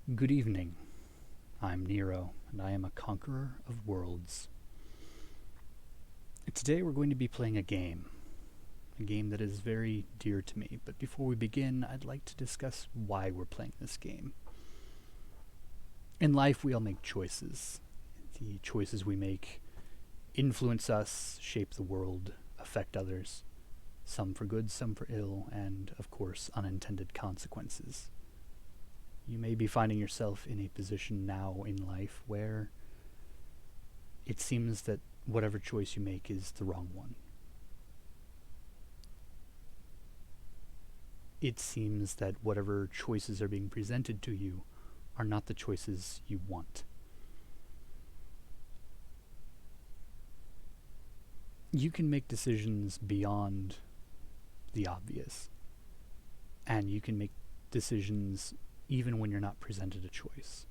Good evening. I'm Nero, and I am a conqueror of worlds. Today we're going to be playing a game that is very dear to me. But before we begin, I'd like to discuss why we're playing this game. In life, we all make choices. The choices we make influence us, shape the world, affect others, some for good, some for ill, and, of course, unintended consequences. You may be finding yourself in a position now in life where it seems that whatever choice you make is the wrong one. It seems that whatever choices are being presented to you are not the choices you want. You can make decisions beyond the obvious, and you can make decisions even when you're not presented a choice.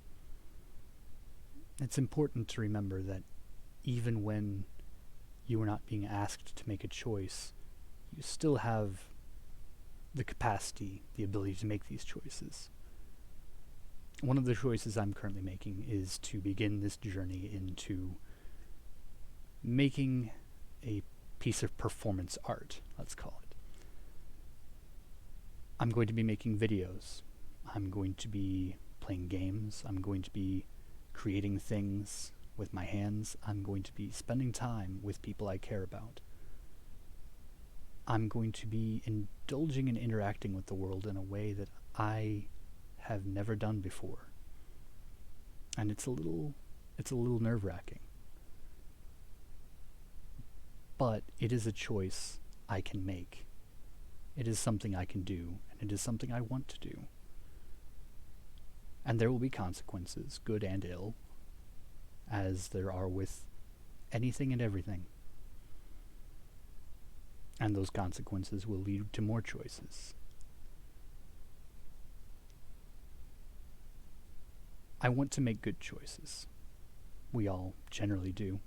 It's important to remember that even when you are not being asked to make a choice, you still have the capacity, the ability to make these choices. One of the choices I'm currently making is to begin this journey into making a piece of performance art, let's call it. I'm going to be making videos. I'm going to be playing games. I'm going to be creating things with my hands. I'm going to be spending time with people I care about. I'm going to be indulging and interacting with the world in a way that I have never done before. And it's a little nerve-wracking. But it is a choice I can make. It is something I can do, and it is something I want to do. And there will be consequences, good and ill, as there are with anything and everything. And those consequences will lead to more choices. I want to make good choices. We all generally do.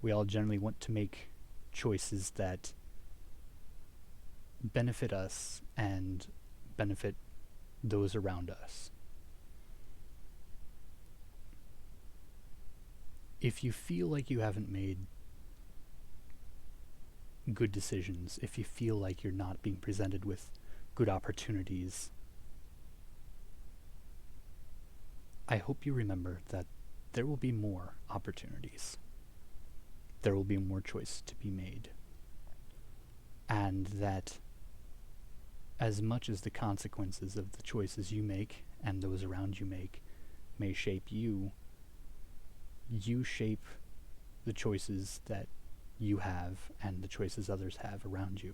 We all generally want to make choices that benefit us and benefit those around us. If you feel like you haven't made good decisions, if you feel like you're not being presented with good opportunities, I hope you remember that there will be more opportunities. There will be more choice to be made. And that as much as the consequences of the choices you make and those around you make may shape you, you shape the choices that you have and the choices others have around you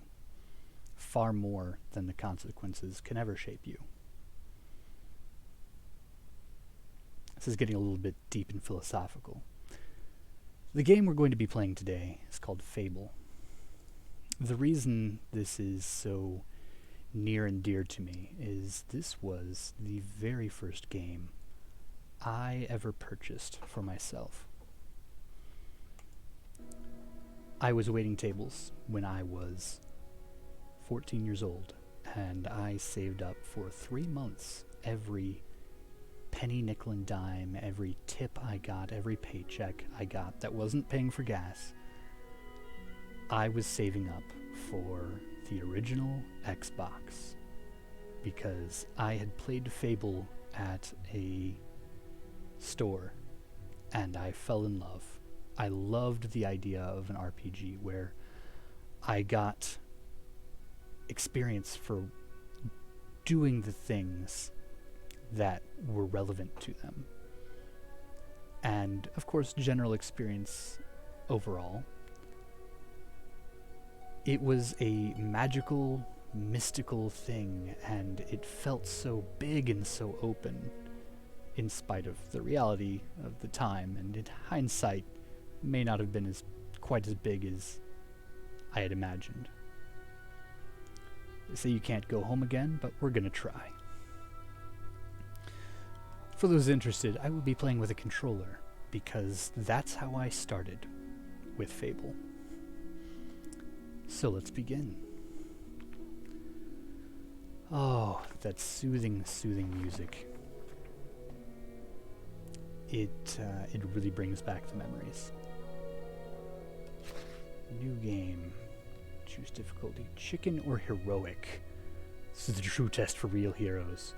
far more than the consequences can ever shape you. This is getting a little bit deep and philosophical. The game we're going to be playing today is called Fable. The reason this is so near and dear to me is this was the very first game I ever purchased for myself. I was waiting tables when I was 14 years old, and I saved up for 3 months every penny, nickel, and dime, every tip I got, every paycheck I got that wasn't paying for gas. I was saving up for the original Xbox because I had played Fable at a store and I fell in love. I loved the idea of an RPG where I got experience for doing the things that were relevant to them. And, of course, general experience overall. It was a magical, mystical thing, and it felt so big and so open, in spite of the reality of the time, and in hindsight, may not have been quite as big as I had imagined. They say you can't go home again, but we're gonna try. For those interested, I will be playing with a controller, because that's how I started with Fable. So let's begin. Oh, that soothing, soothing music. it really brings back the memories. New game. Choose difficulty. Chicken or heroic. This is the true test for real heroes.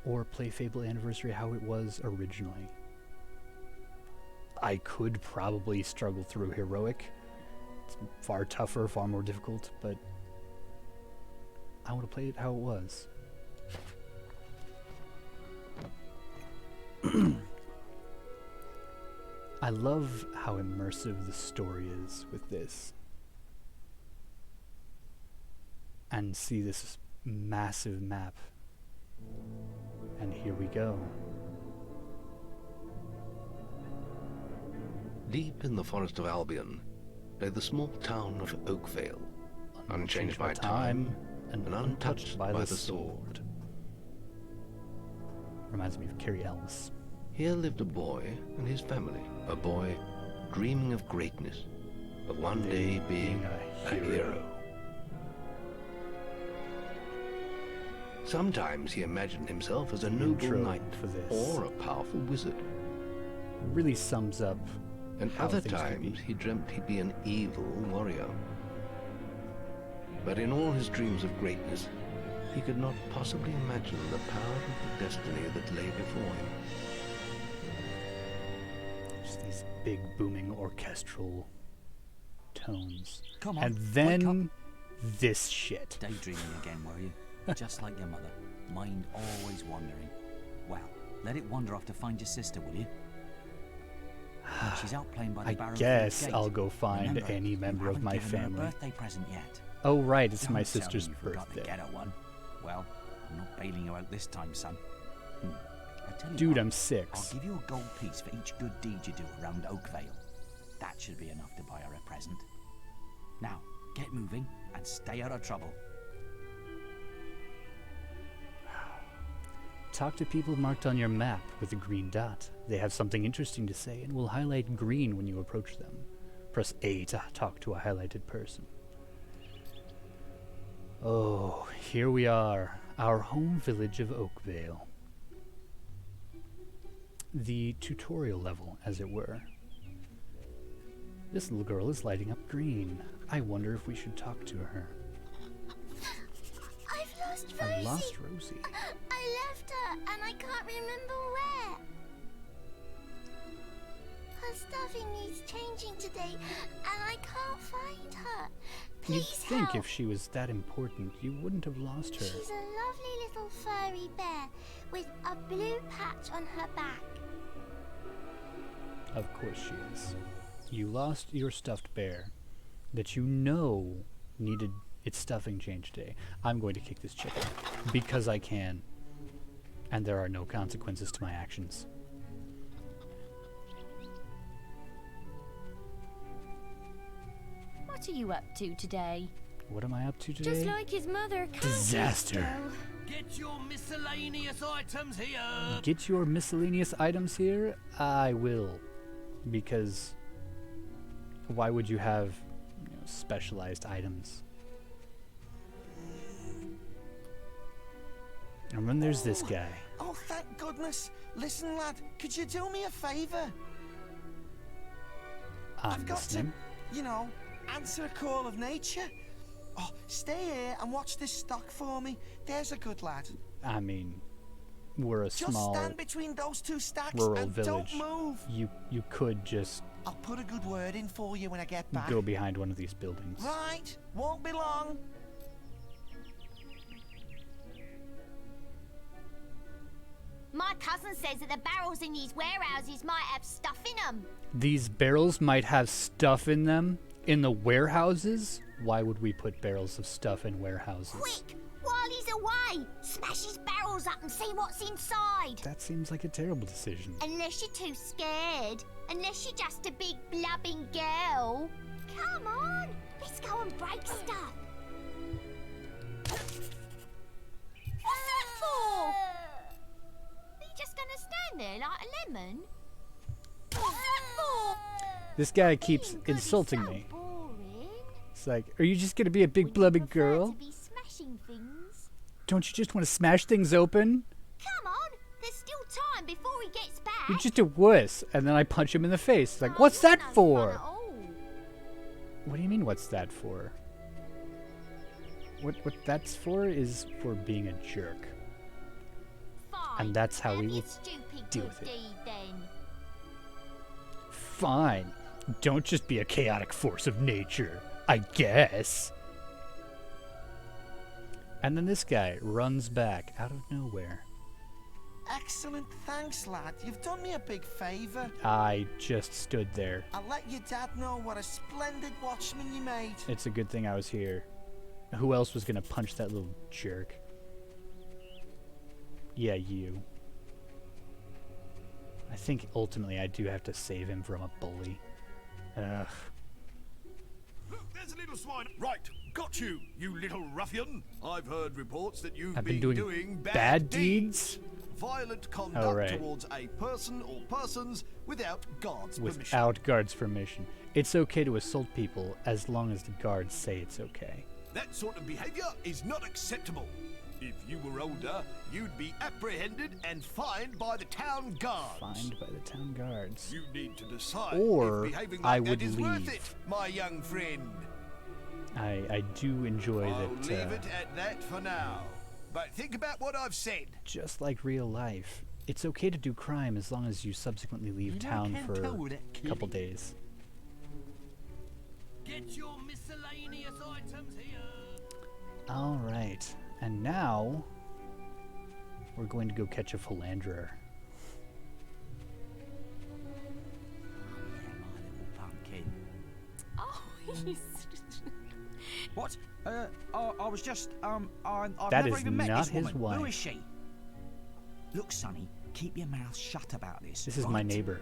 Or play Fable Anniversary how it was originally. I could probably struggle through heroic. It's far tougher, far more difficult, but I want to play it how it was. I love how immersive the story is with this. And see this massive map. And here we go. Deep in the forest of Albion lay the small town of Oakvale, unchanged by time and untouched by the sword. Reminds me of Carrie Ellis. Here lived a boy and his family, a boy dreaming of greatness, of one day being a hero. Sometimes he imagined himself as a noble knight or a powerful wizard. Really sums up. And other times he dreamt he'd be an evil warrior. But in all his dreams of greatness, he could not possibly imagine the power of the destiny that lay before him. Just these big booming orchestral tones. Come on, and then this shit. Daydreaming again, were you? Just like your mother. Mind always wandering. Well, let it wander off to find your sister, will you? She's out playing by the I guess I'll go find Remember, any member of my family. Her a birthday present yet. Oh right, it's Don't my tell me sister's you forgot birthday. to get her one. Well, I'm not bailing you out this time, son. I tell you Dude, what, I'm 6. I'll give you a gold piece for each good deed you do around Oakvale. That should be enough to buy her a present. Now, get moving and stay out of trouble. Talk to people marked on your map with a green dot. They have something interesting to say and will highlight green when you approach them. Press A to talk to a highlighted person. Oh, here we are, our home village of Oakvale. The tutorial level, as it were. This little girl is lighting up green. I wonder if we should talk to her. I've lost Rosie. I lost Rosie. I left her and I can't remember where. Her stuffing needs changing today and I can't find her. Please You'd think help. if she was that important, you wouldn't have lost her. She's a lovely little furry bear with a blue patch on her back. Of course she is. You lost your stuffed bear that you know needed its stuffing changed today. I'm going to kick this chicken because I can. And there are no consequences to my actions. What are you up to today? What am I up to today? Just like his mother, Disaster. Get your miscellaneous items here. Get your miscellaneous items here? I will. Because why would you have specialized items? And then there's this guy. Oh, thank goodness. Listen, lad, could you do me a favour? I'm got listening. to, answer a call of nature. Oh, stay here and watch this stock for me. There's a good lad. I mean, we're a Just small stand between those two stacks rural and village. don't move. You could just I'll put a good word in for you when I get back. go behind one of these buildings. Right, won't be long. My cousin says that the barrels in these warehouses might have stuff in them. These barrels might have stuff in them in the warehouses? Why would we put barrels of stuff in warehouses? Quick, while he's away, smash his barrels up and see what's inside. That seems like a terrible decision. Unless you're too scared. Unless you're just a big blubbing girl. Come on, let's go and break stuff. What's that for? Are you just gonna stand there like a lemon? What's that for? This guy keeps Being good is insulting so me. boring. It's like, are you just gonna be a big Would you blubby prefer girl? to be smashing things? Don't you just want to smash things open? Come on, There's still time before he gets back. You're just a wuss. And then I punch him in the face. It's like, Oh, what's you're that no fun for? at all. What do you mean, what's that for? What that's for is for being a jerk. Fine. And that's how Have we your will stupid deal good with it. deed, then. Fine. Don't just be a chaotic force of nature, I guess. And then this guy runs back out of nowhere. Excellent, thanks, lad. You've done me a big favour. I just stood there. I'll let your dad know what a splendid watchman you made. It's a good thing I was here. Who else was gonna punch that little jerk? Yeah, you. I think ultimately I do have to save him from a bully. Ugh. Look, there's a little swine. Right, got you, you little ruffian. I've heard reports that you've I've been been doing bad deeds? Violent conduct Oh, right. towards a person or persons without guards' permission. Without guards' permission. It's okay to assault people as long as the guards say it's okay. That sort of behaviour is not acceptable. If you were older, you'd be apprehended and fined by the town guards. Fined by the town guards. You need to decide Or if behaving I like would that is worth leave. it, my young friend. I do enjoy I'll that, leave it at that for now. But think about what I've said. just like real life, it's okay to do crime as long as you subsequently leave You know, I town can't for tell with that a couple killing. days. Get your miscellaneous items here. Alright, and now we're going to go catch a philanderer. Yeah, my little pumpkin. Oh, he's... What? I was just, I've That never is even met not this his woman. wife. Who is she? Look, Sonny, keep your mouth shut about this. This is my right? neighbor.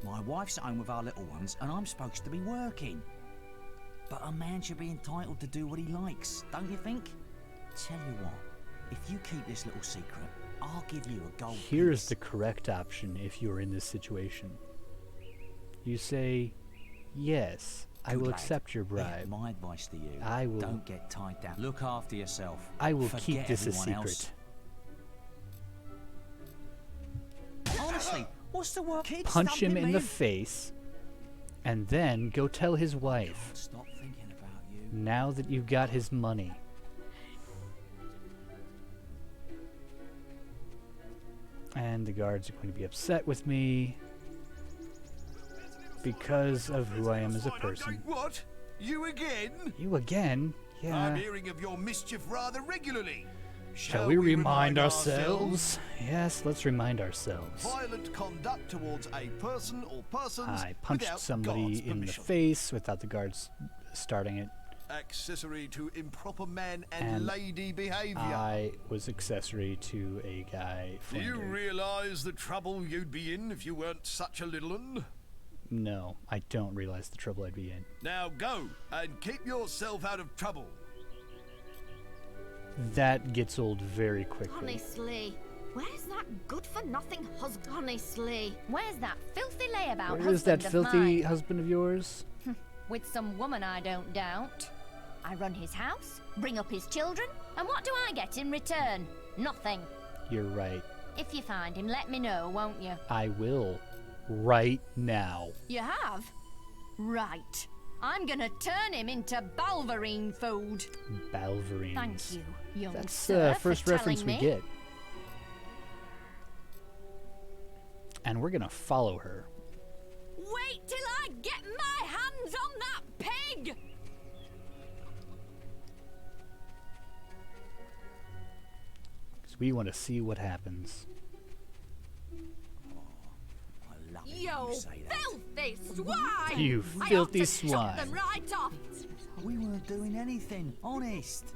My wife's at home with our little ones, and I'm supposed to be working. But a man should be entitled to do what he likes, don't you think? Tell you what, if you keep this little secret, I'll give you a gold Here's piece. the correct option if you're in this situation. You say, yes, I Good will lad. accept your Yeah, bribe. my advice to you, I will- don't get tied down. Look after yourself. I will Forget keep this a everyone secret. Else. Honestly, what's the word? Kids Punch him thumping in me the face, and then go tell his wife, Stop thinking about you. now that you've got his money. And the guards are going to be upset with me because of who I am as a person. What? You again? You again? I'm Yeah. hearing of your mischief rather regularly. Shall we remind ourselves? Yes, let's remind ourselves. Violent conduct towards a person or persons I punched without somebody guards' in the permission. face without the guards starting it. Accessory to improper man and, And lady behaviour. I was accessory to a guy Do you philandering. realise the trouble you'd be in if you weren't such a little un? No, I don't realize the trouble I'd be in. Now go and keep yourself out of trouble. That gets old very quickly. Honestly, where's that good-for-nothing husband? Honestly. Where's that filthy layabout Where is that husband of filthy mine? husband of yours? With some woman I don't doubt. I run his house, bring up his children, and what do I get in return? Nothing. You're right. If you find him, let me know, won't you? I will. Right now. You have? Right. I'm gonna turn him into Balverine food. Balverines. Thank you, young That's sir, the first for reference telling we me. get. And we're gonna follow her. Wait till I get my hands on that pig! Because we want to see what happens. I love it when You you say that. filthy swine! You I ought filthy to chop swine. them right off. We weren't doing anything, honest.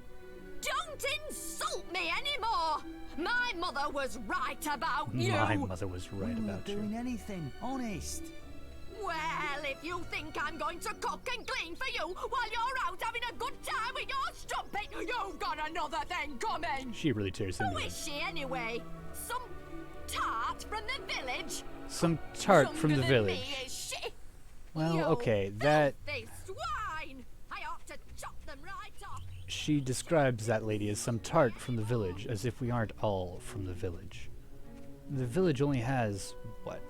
Don't insult me anymore! My mother was right about you! My mother was right we weren't about doing you. anything, honest. Well, if you think I'm going to cook and clean for you while you're out having a good time with your strumpet, you've got another thing coming! She really tears into Who it. is she anyway? Some tart from the village? Some tart from the Younger than village. Me, is she? Well, You okay, that... filthy swine! I ought to chop them right off! She describes that lady as some tart from the village, as if we aren't all from the village. the village only has, what,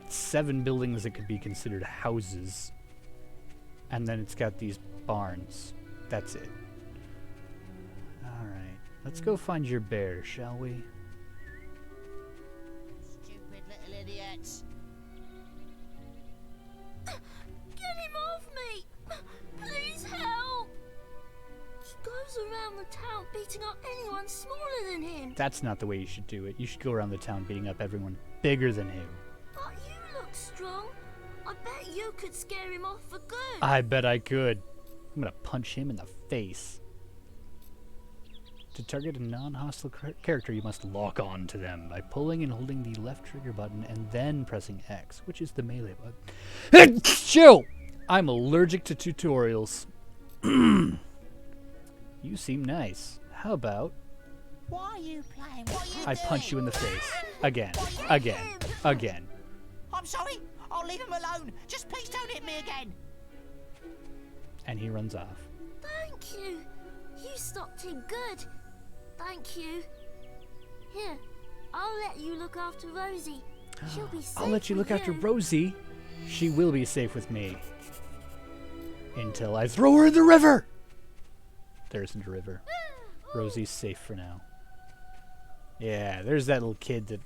7 buildings that could be considered houses. And then it's got these barns. That's it. Alright. Let's go find your bear, shall we? Stupid little idiots. Get him off me! Please help! He goes around the town beating up anyone smaller than him. That's not the way you should do it. You should go around the town beating up everyone bigger than him. But you look strong. I bet you could scare him off for good. I bet I could. I'm gonna punch him in the face. To target a non-hostile character, you must lock on to them by pulling and holding the left trigger button and then pressing X, which is the melee button. Chill! I'm allergic to tutorials. You seem nice. How about Why are you playing? What are you I doing? punch you in the face? Again. Again. Again. I'm sorry. I'll leave him alone. Just please don't hit me again. And he runs off. Thank you. You stopped him good. Thank you. Here, I'll let you look after Rosie. She'll be safe I'll let you with look after you. Rosie. She will be safe with me. Until I throw her in the river! There isn't a river. Rosie's safe for now. Yeah, there's that little kid that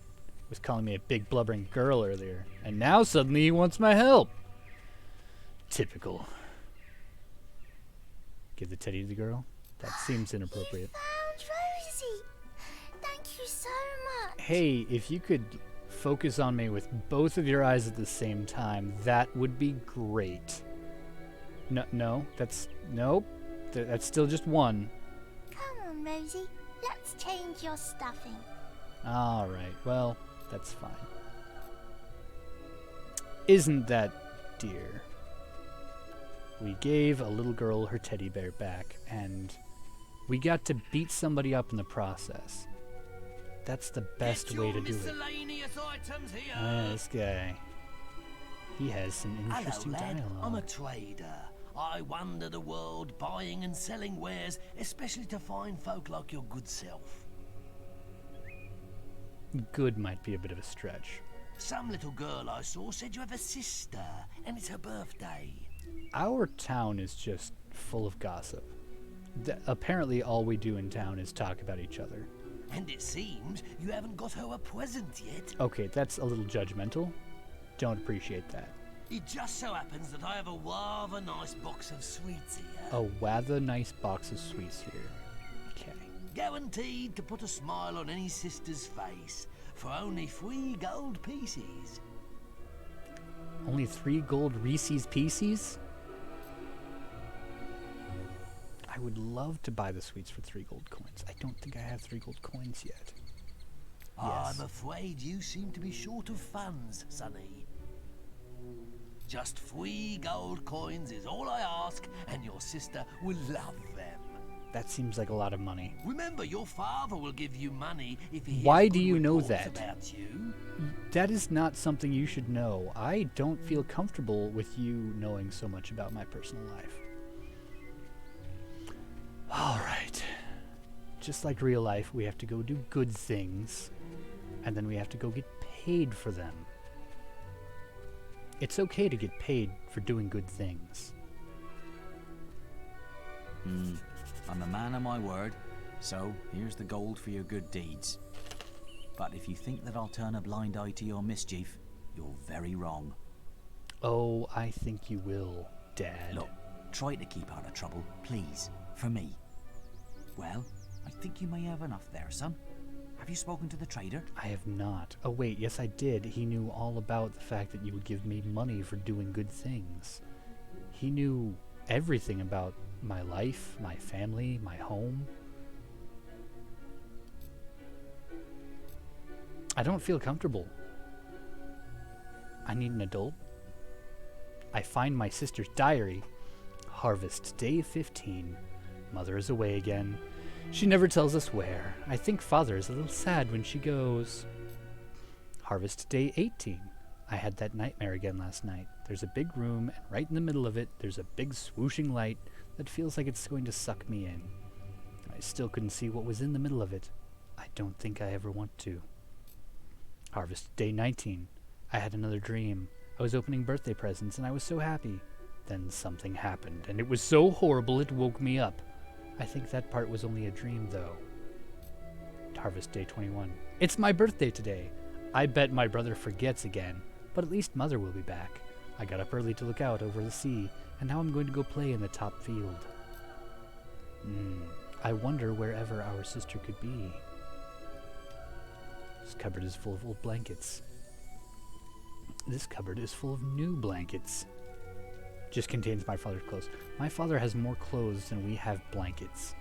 was calling me a big blubbering girl earlier. And now suddenly he wants my help. Typical. Give the teddy to the girl? That seems inappropriate. Found Rosie. Thank you so much. Hey, if you could focus on me with both of your eyes at the same time, that would be great. No, that's... Nope. That's still just one. Come on, Rosie. Let's change your stuffing. Alright, well, that's fine. Isn't that dear? We gave a little girl her teddy bear back, and we got to beat somebody up in the process. That's the best way to do it. Miscellaneous items here. This guy. He has some interesting Hello, lad. dialogue. I'm a trader. I wander the world buying and selling wares, especially to fine folk like your good self. Good might be a bit of a stretch. Some little girl I saw said you have a sister, and it's her birthday. Our town is just full of gossip. Apparently all we do in town is talk about each other. And it seems you haven't got her a present yet. Okay, that's a little judgmental. Don't appreciate that. It just so happens that I have a rather nice box of sweets here. A rather nice box of sweets here. Okay. Guaranteed to put a smile on any sister's face for only 3 gold pieces. Only 3 gold Reese's Pieces? I would love to buy the sweets for 3 gold coins. I don't think I have 3 gold coins yet. Yes. I'm afraid you seem to be short of funds, Sonny. Just 3 gold coins is all I ask, and your sister will love them. That seems like a lot of money. Remember, your father will give you money if he Why hears do good you know reports that? about you. That is not something you should know. I don't feel comfortable with you knowing so much about my personal life. Alright. Just like real life, we have to go do good things, and then we have to go get paid for them. It's okay to get paid for doing good things. I'm a man of my word, so here's the gold for your good deeds. But if you think that I'll turn a blind eye to your mischief, you're very wrong. Oh, I think you will, Dad. Look, try to keep out of trouble, please, for me. Well, I think you may have enough there, son. Have you spoken to the trader? I have not. Oh wait, yes I did. He knew all about the fact that you would give me money for doing good things. He knew everything about my life, my family, my home. I don't feel comfortable. I need an adult. I find my sister's diary. Harvest day 15. Mother is away again. She never tells us where. I think Father is a little sad when she goes. Harvest day 18. I had that nightmare again last night. There's a big room, and right in the middle of it, there's a big swooshing light that feels like it's going to suck me in. I still couldn't see what was in the middle of it. I don't think I ever want to. Harvest Day 19. I had another dream. I was opening birthday presents and I was so happy. Then something happened, and it was so horrible it woke me up. I think that part was only a dream, though. Harvest Day 21. It's my birthday today. I bet my brother forgets again, but at least Mother will be back. I got up early to look out over the sea, and now I'm going to go play in the top field. I wonder wherever our sister could be. This cupboard is full of old blankets. This cupboard is full of new blankets. Just contains my father's clothes. My father has more clothes than we have blankets.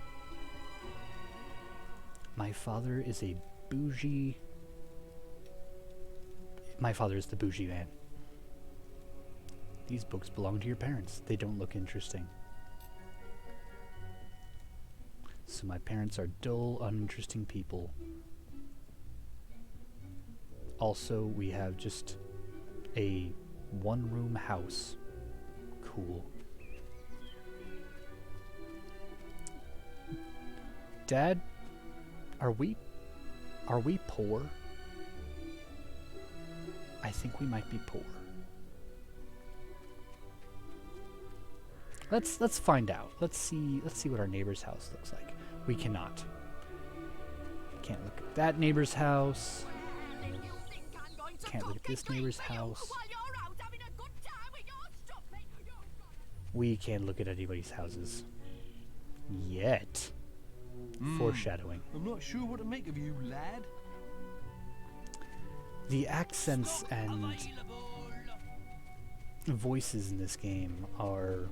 My father is a bougie... My father is the bougie man. These books belong to your parents. They don't look interesting. So my parents are dull, uninteresting people. Also, we have just a one-room house. Cool. Dad, are we poor? I think we might be poor. Let's find out. Let's see what our neighbor's house looks like. We cannot. Can't look at that neighbor's house. Can't look at this neighbor's house. We can't look at anybody's houses. Yet. Foreshadowing. I'm not sure what to make of you, lad. The accents and voices in this game are...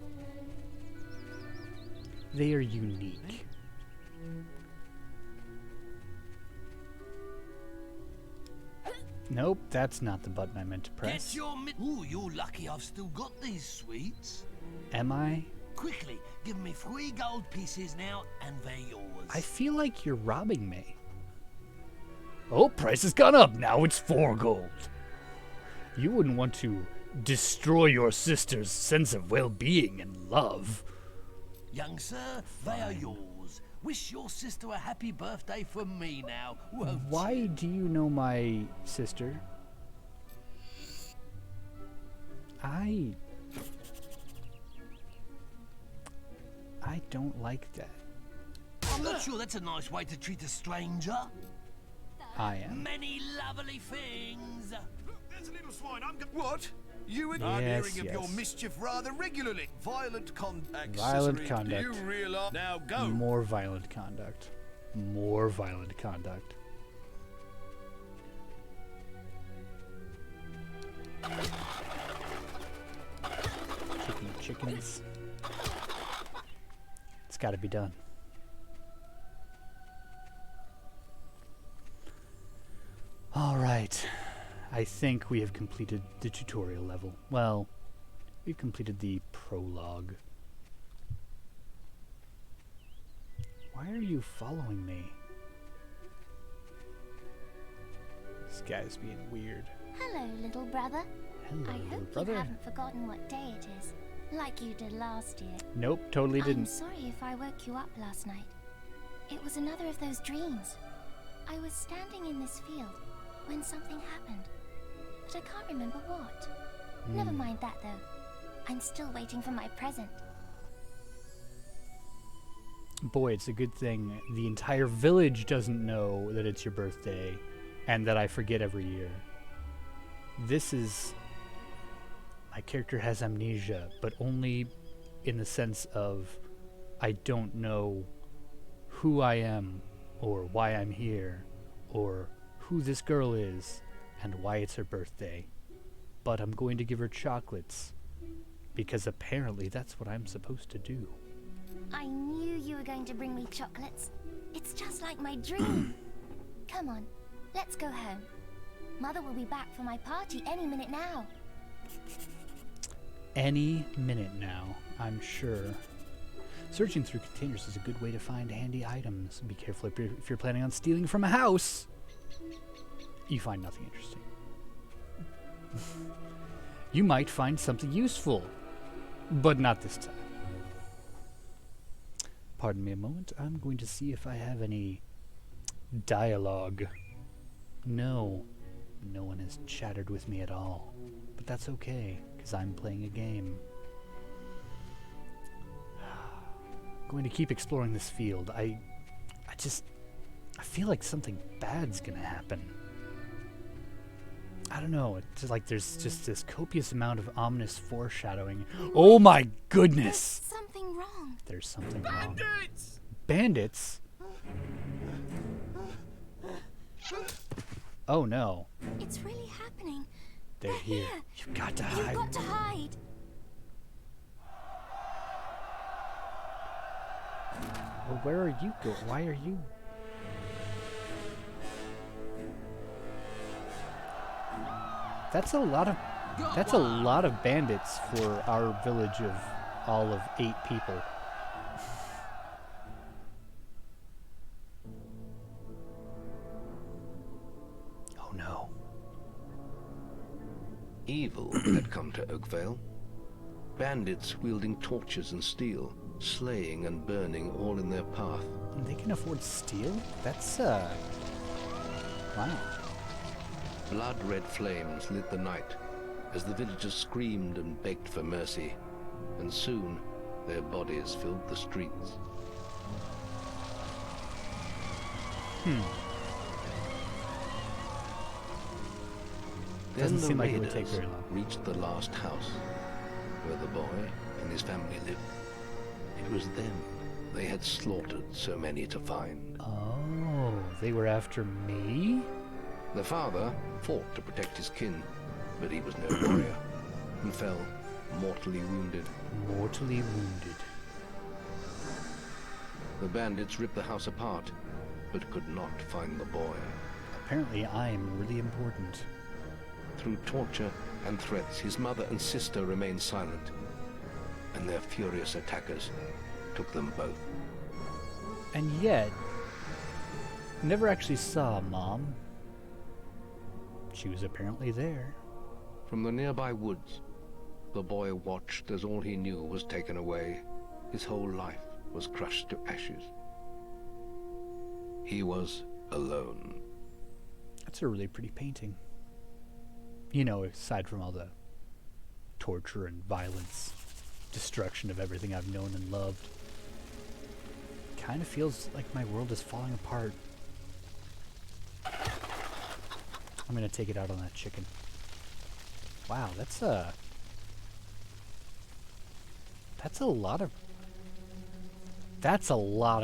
They are unique. Nope, that's not the button I meant to press. Get your Ooh, you're lucky I've still got these sweets. Am I? Quickly, give me 3 gold pieces now, and they're yours. I feel like you're robbing me. Oh, price has gone up. Now it's 4 gold. You wouldn't want to destroy your sister's sense of well-being and love. Young sir, they are yours. Wish your sister a happy birthday from me now, won't Why you? do you know my sister? I don't like that. I'm not sure that's a nice way to treat a stranger. I am. Many lovely things. There's a little swine. What? You Yes, I'm hearing of yes. your mischief rather regularly. Violent conduct. Violent conduct. Do you realize? Now go. More violent conduct. More violent conduct. Chickens. It's got to be done. All right. I think we have completed the tutorial level. Well, we've completed the prologue. Why are you following me? This guy's being weird. Hello, little brother. Hello, I little hope brother. you haven't forgotten what day it is, like you did last year. Nope, totally I'm didn't. sorry if I woke you up last night. It was another of those dreams. I was standing in this field when something happened, but I can't remember what. Never mind that, though. I'm still waiting for my present. Boy, it's a good thing the entire village doesn't know that it's your birthday and that I forget every year. This is... My character has amnesia, but only in the sense of I don't know who I am or why I'm here or who this girl is and why it's her birthday. But I'm going to give her chocolates because apparently that's what I'm supposed to do. I knew you were going to bring me chocolates. It's just like my dream. Come on, let's go home. Mother will be back for my party any minute now. Any minute now, I'm sure. Searching through containers is a good way to find handy items. Be careful if you're planning on stealing from a house. You find nothing interesting. You might find something useful, but not this time. Pardon me a moment. I'm going to see if I have any dialogue. No. No one has chattered with me at all. But that's okay, because I'm playing a game. Going to keep exploring this field. I feel like something bad's gonna happen. I don't know. It's just like there's just this copious amount of ominous foreshadowing. Oh my goodness! There's something wrong. There's something wrong. Bandits! Bandits? Oh no. It's really happening. They're here. You've got to hide. You've got to hide. Well, where are you going? Why are you? That's a lot of bandits for our village of all of 8 people. Oh no. Evil had come to Oakvale. Bandits wielding torches and steel, slaying and burning all in their path. And they can afford steel? That's wow. Blood-red flames lit the night as the villagers screamed and begged for mercy, and soon their bodies filled the streets. Doesn't Then seem the like it would take raiders very long. reached the last house where the boy and his family lived. It was them they had slaughtered so many to find. Oh, they were after me? The father fought to protect his kin, but he was no warrior and fell mortally wounded. Mortally wounded. The bandits ripped the house apart, but could not find the boy. Apparently I am really important. Through torture and threats, his mother and sister remained silent, and their furious attackers took them both. And yet, never actually saw Mom. She was apparently there. From the nearby woods, the boy watched as all he knew was taken away. His whole life was crushed to ashes. He was alone. That's a really pretty painting. You know, aside from all the torture and violence, destruction of everything I've known and loved. Kind of feels like my world is falling apart. I'm gonna take it out on that chicken. Wow, that's a lot of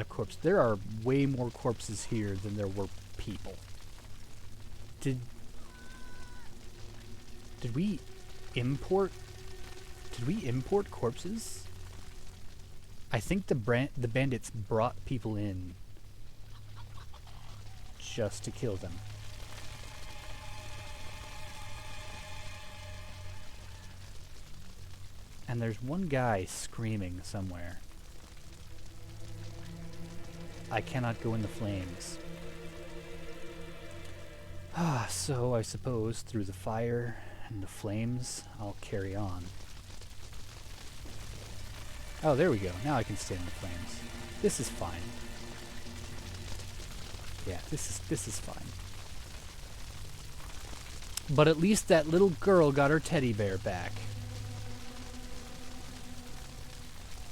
corpses. There are way more corpses here than there were people. Did we import corpses? I think the bandits brought people in just to kill them. And there's one guy screaming somewhere. I cannot go in the flames. So I suppose through the fire and the flames, I'll carry on. Oh, there we go. Now I can stay in the flames. This is fine. Yeah, this is fine. But at least that little girl got her teddy bear back.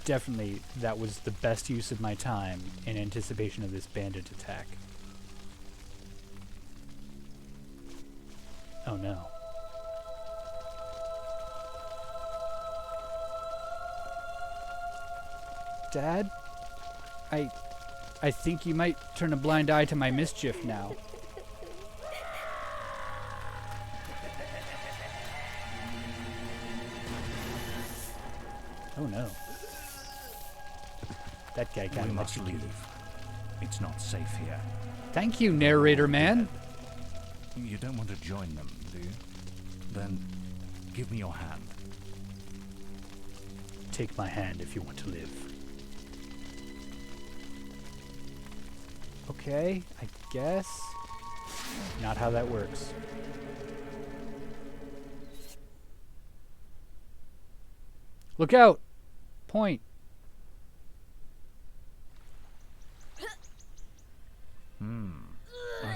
Definitely, that was the best use of my time in anticipation of this bandit attack. Oh no. Dad? I think you might turn a blind eye to my mischief now. Oh no. That guy got We must leave. It's not safe here. Thank you, narrator man. You don't want to join them, do you? Then give me your hand. Take my hand if you want to live. Okay, I guess. Not how that works. Look out! Point.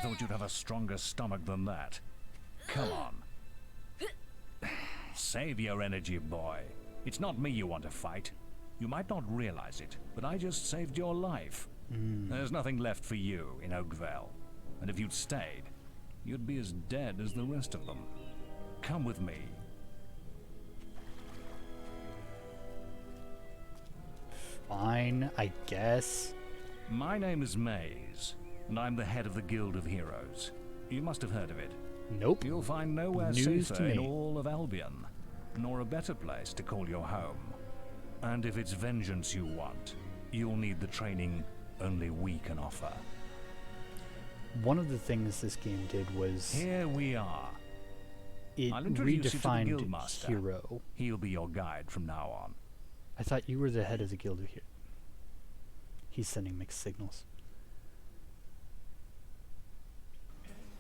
thought you'd have a stronger stomach than that. Come on. Save your energy, boy. It's not me you want to fight. You might not realize it, but I just saved your life. There's nothing left for you in Oakvale. And if you'd stayed, you'd be as dead as the rest of them. Come with me. Fine, I guess. My name is Maze, and I'm the head of the Guild of Heroes. You must have heard of it. Nope. You'll find nowhere News safer to in me. all of Albion, nor a better place to call your home. And if it's vengeance you want, you'll need the training only we can offer. One of the things this game did was Here we are. it I'll introduce you to the redefined Guildmaster. hero. He'll be your guide from now on. I thought you were the head of the Guild of Heroes. He's sending mixed signals.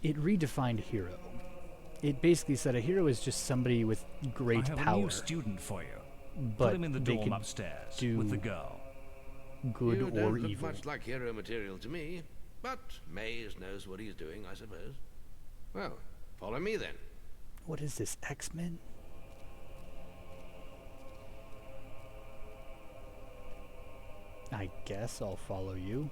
It redefined hero. It basically said a hero is just somebody with great I have power, a new student for you. but Put him in the they dorm can upstairs do with the girl. good You or don't look evil. much like hero material to me, but Maze knows what he's doing, I suppose. Well, follow me then. What is this, X-Men? I guess I'll follow you.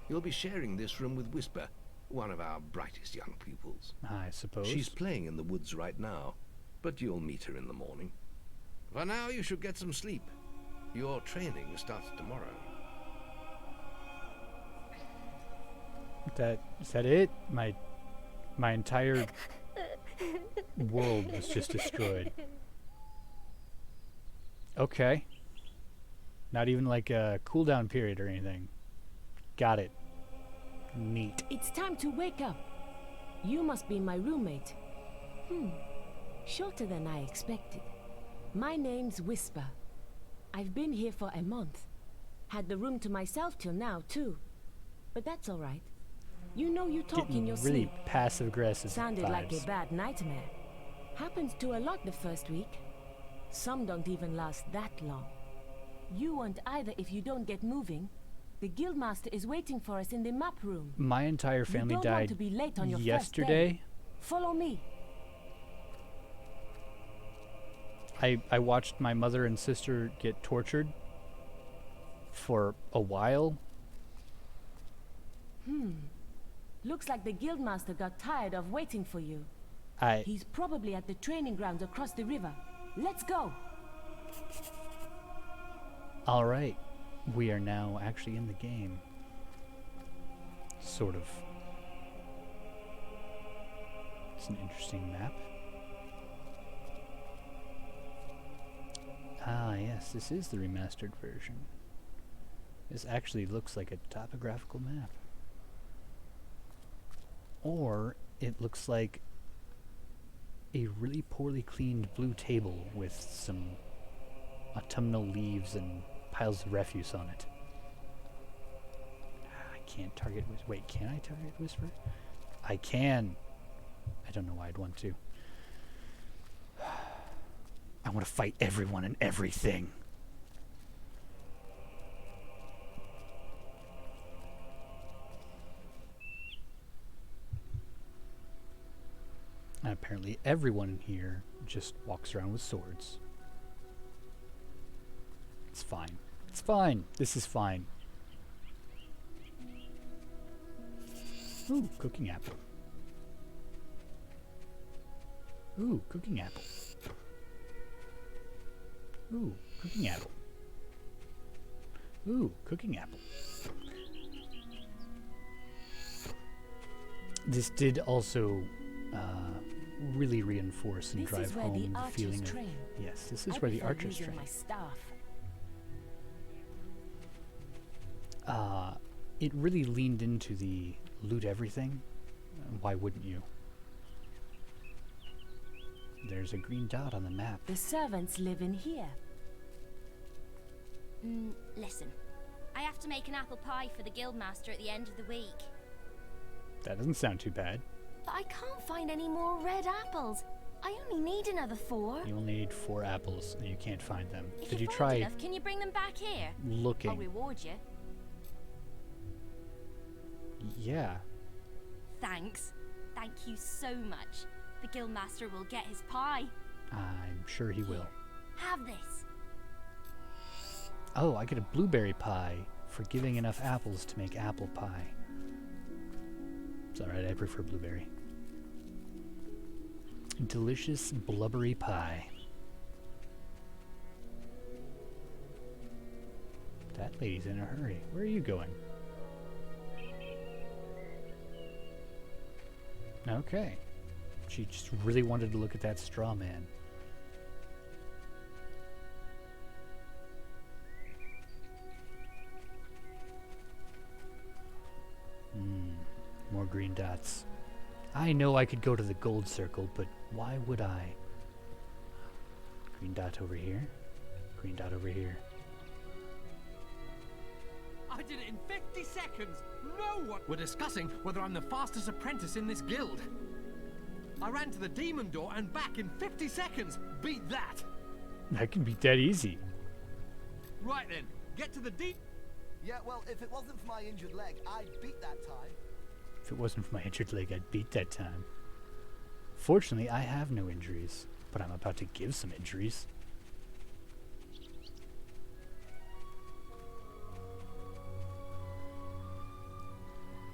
You'll be sharing this room with Whisper, one of our brightest young pupils. I suppose. She's playing in the woods right now, but you'll meet her in the morning. For now, you should get some sleep. Your training starts tomorrow. Is that it? My entire world was just destroyed. Okay. Not even like a cooldown period or anything. Got it. Neat. It's time to wake up. You must be my roommate. Shorter than I expected. My name's Whisper. I've been here for a month. Had the room to myself till now, too. But that's all right. You know you talk Getting in your really sleep. passive-aggressive Sounded vibes. like a bad nightmare. Happens to a lot the first week. Some don't even last that long. You won't either if you don't get moving. The Guildmaster is waiting for us in the map room. My entire You family don't want died to be late on your yesterday. First day. Follow me. I watched my mother and sister get tortured for a while. Looks like the Guildmaster got tired of waiting for you. I He's probably at the training grounds across the river. Let's go. all right. We are now actually in the game. Sort of. It's an interesting map. Ah, yes, this is the remastered version. This actually looks like a topographical map. Or it looks like a really poorly cleaned blue table with some autumnal leaves and piles of refuse on it. I can't target Wait, can I target Whisper? I can. I don't know why I'd want to. I want to fight everyone and everything. And apparently everyone in here just walks around with swords. It's fine. It's fine. This is fine. Ooh, cooking apple. Ooh, cooking apple. Ooh, cooking apple. Ooh, cooking apple. This did also really reinforce and This drive is where the home the archers feeling of... train. Yes, this is I where the prefer archers using train. my staff. It really leaned into the loot everything. Why wouldn't you? There's a green dot on the map. The servants live in here. Listen, I have to make an apple pie for the Guildmaster at the end of the week. That doesn't sound too bad. But I can't find any more red apples. I only need another 4. You'll need 4 apples, and you can't find them. If Did you you find try enough, can you bring them back here? I'll looking? reward you. Yeah. Thanks. Thank you so much. The Guildmaster will get his pie. I'm sure he will. Have this. Oh, I get a blueberry pie for giving enough apples to make apple pie. It's alright, I prefer blueberry. Delicious blubbery pie. That lady's in a hurry. Where are you going? Okay. She just really wanted to look at that straw man. More green dots. I know I could go to the gold circle, but why would I? Green dot over here. Green dot over here. I did it in 50 seconds! No one... We're discussing whether I'm the fastest apprentice in this guild. I ran to the demon door and back in 50 seconds! Beat that! That can be that easy. Right then, get to the Yeah, well, if it wasn't for my injured leg, I'd beat that time. If it wasn't for my injured leg, I'd beat that time. Fortunately, I have no injuries, but I'm about to give some injuries.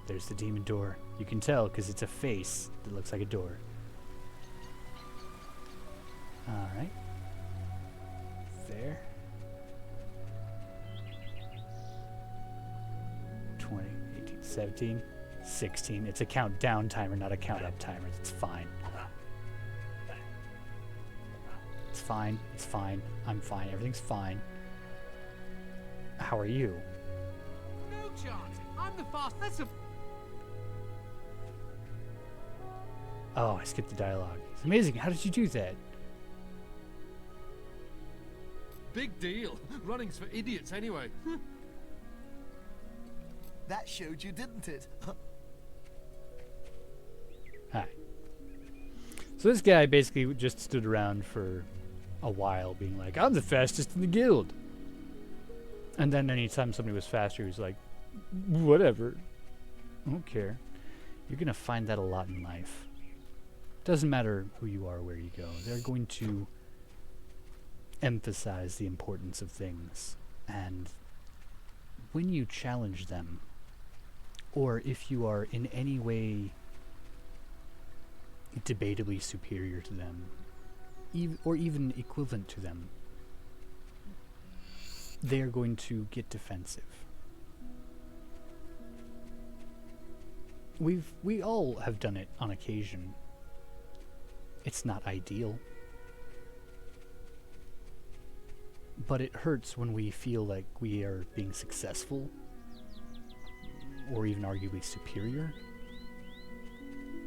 There's the demon door. You can tell because it's a face that looks like a door. Alright. There. 20, 18, 17, 16. It's a countdown timer, not a count up timer. It's fine. It's fine. It's fine. I'm fine. Everything's fine. How are you? No chance! I'm the fastest... Oh, I skipped the dialogue. It's amazing. How did you do that? Big deal. Running's for idiots anyway. That showed you, didn't it? Hi. So this guy basically just stood around for a while being like, I'm the fastest in the guild. And then anytime somebody was faster, he was like, whatever. I don't care. You're going to find that a lot in life. Doesn't matter who you are, where you go. They're going to emphasize the importance of things. And when you challenge them, or if you are in any way debatably superior to them, or even equivalent to them, they are going to get defensive. We all have done it on occasion. It's not ideal. But it hurts when we feel like we are being successful, or even arguably superior,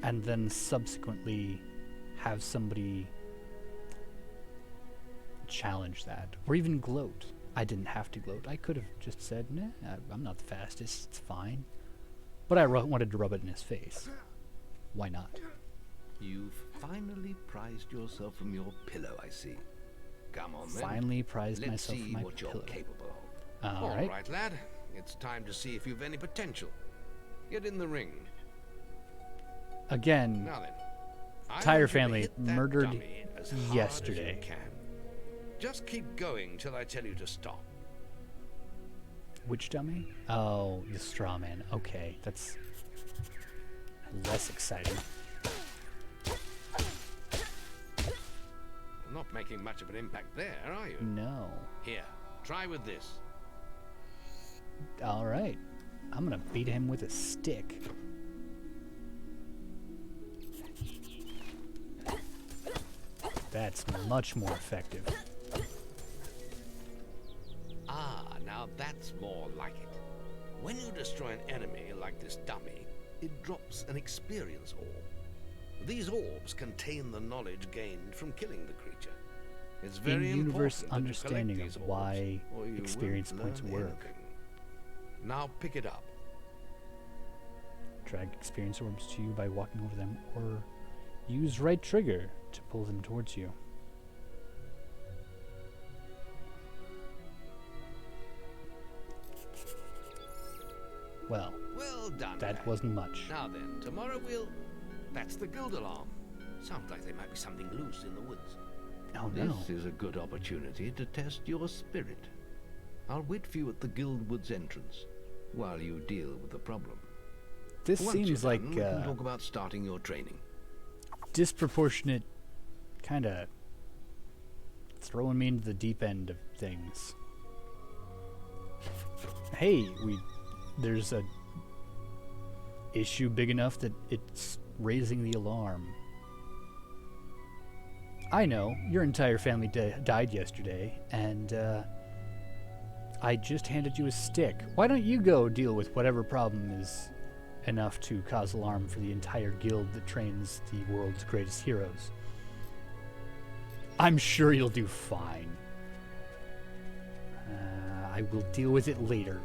and then subsequently have somebody challenge that, or even gloat. I didn't have to gloat. I could have just said, nah, I'm not the fastest, it's fine. But I wanted to rub it in his face. Why not? You've finally prized yourself from your pillow, I see. Come on, then. Finally prized Let's myself see from my what pillow. you're capable of. All right. Right, lad. It's time to see if you've any potential. Get in the ring. Again, Now then, I entire want you to family hit that murdered dummy as hard yesterday. as you can. Just keep going till I tell you to stop. Which dummy? Oh, the straw man. Okay, that's less exciting. Not making much of an impact there, are you? No. Here, try with this. All right. I'm gonna beat him with a stick. That's much more effective. Ah, now that's more like it. When you destroy an enemy like this dummy, it drops an experience orb. These orbs contain the knowledge gained from killing the creature. It's very in-universe important that you understanding collect of these why orbs, or you experience won't points learn work. anything. Now pick it up. Drag experience orbs to you by walking over them, or use right trigger to pull them towards you. Well done. That lad. wasn't much. Now then, tomorrow we'll... That's the guild alarm. Sounds like there might be something loose in the woods. Oh no. This is a good opportunity to test your spirit. I'll wait for you at the guild woods entrance while you deal with the problem. This Once seems you're like done, we can talk about starting your training. disproportionate, kind of throwing me into the deep end of things. Hey, there's a issue big enough that it's raising the alarm. I know, your entire family died yesterday, and I just handed you a stick. Why don't you go deal with whatever problem is enough to cause alarm for the entire guild that trains the world's greatest heroes? I'm sure you'll do fine. I will deal with it later.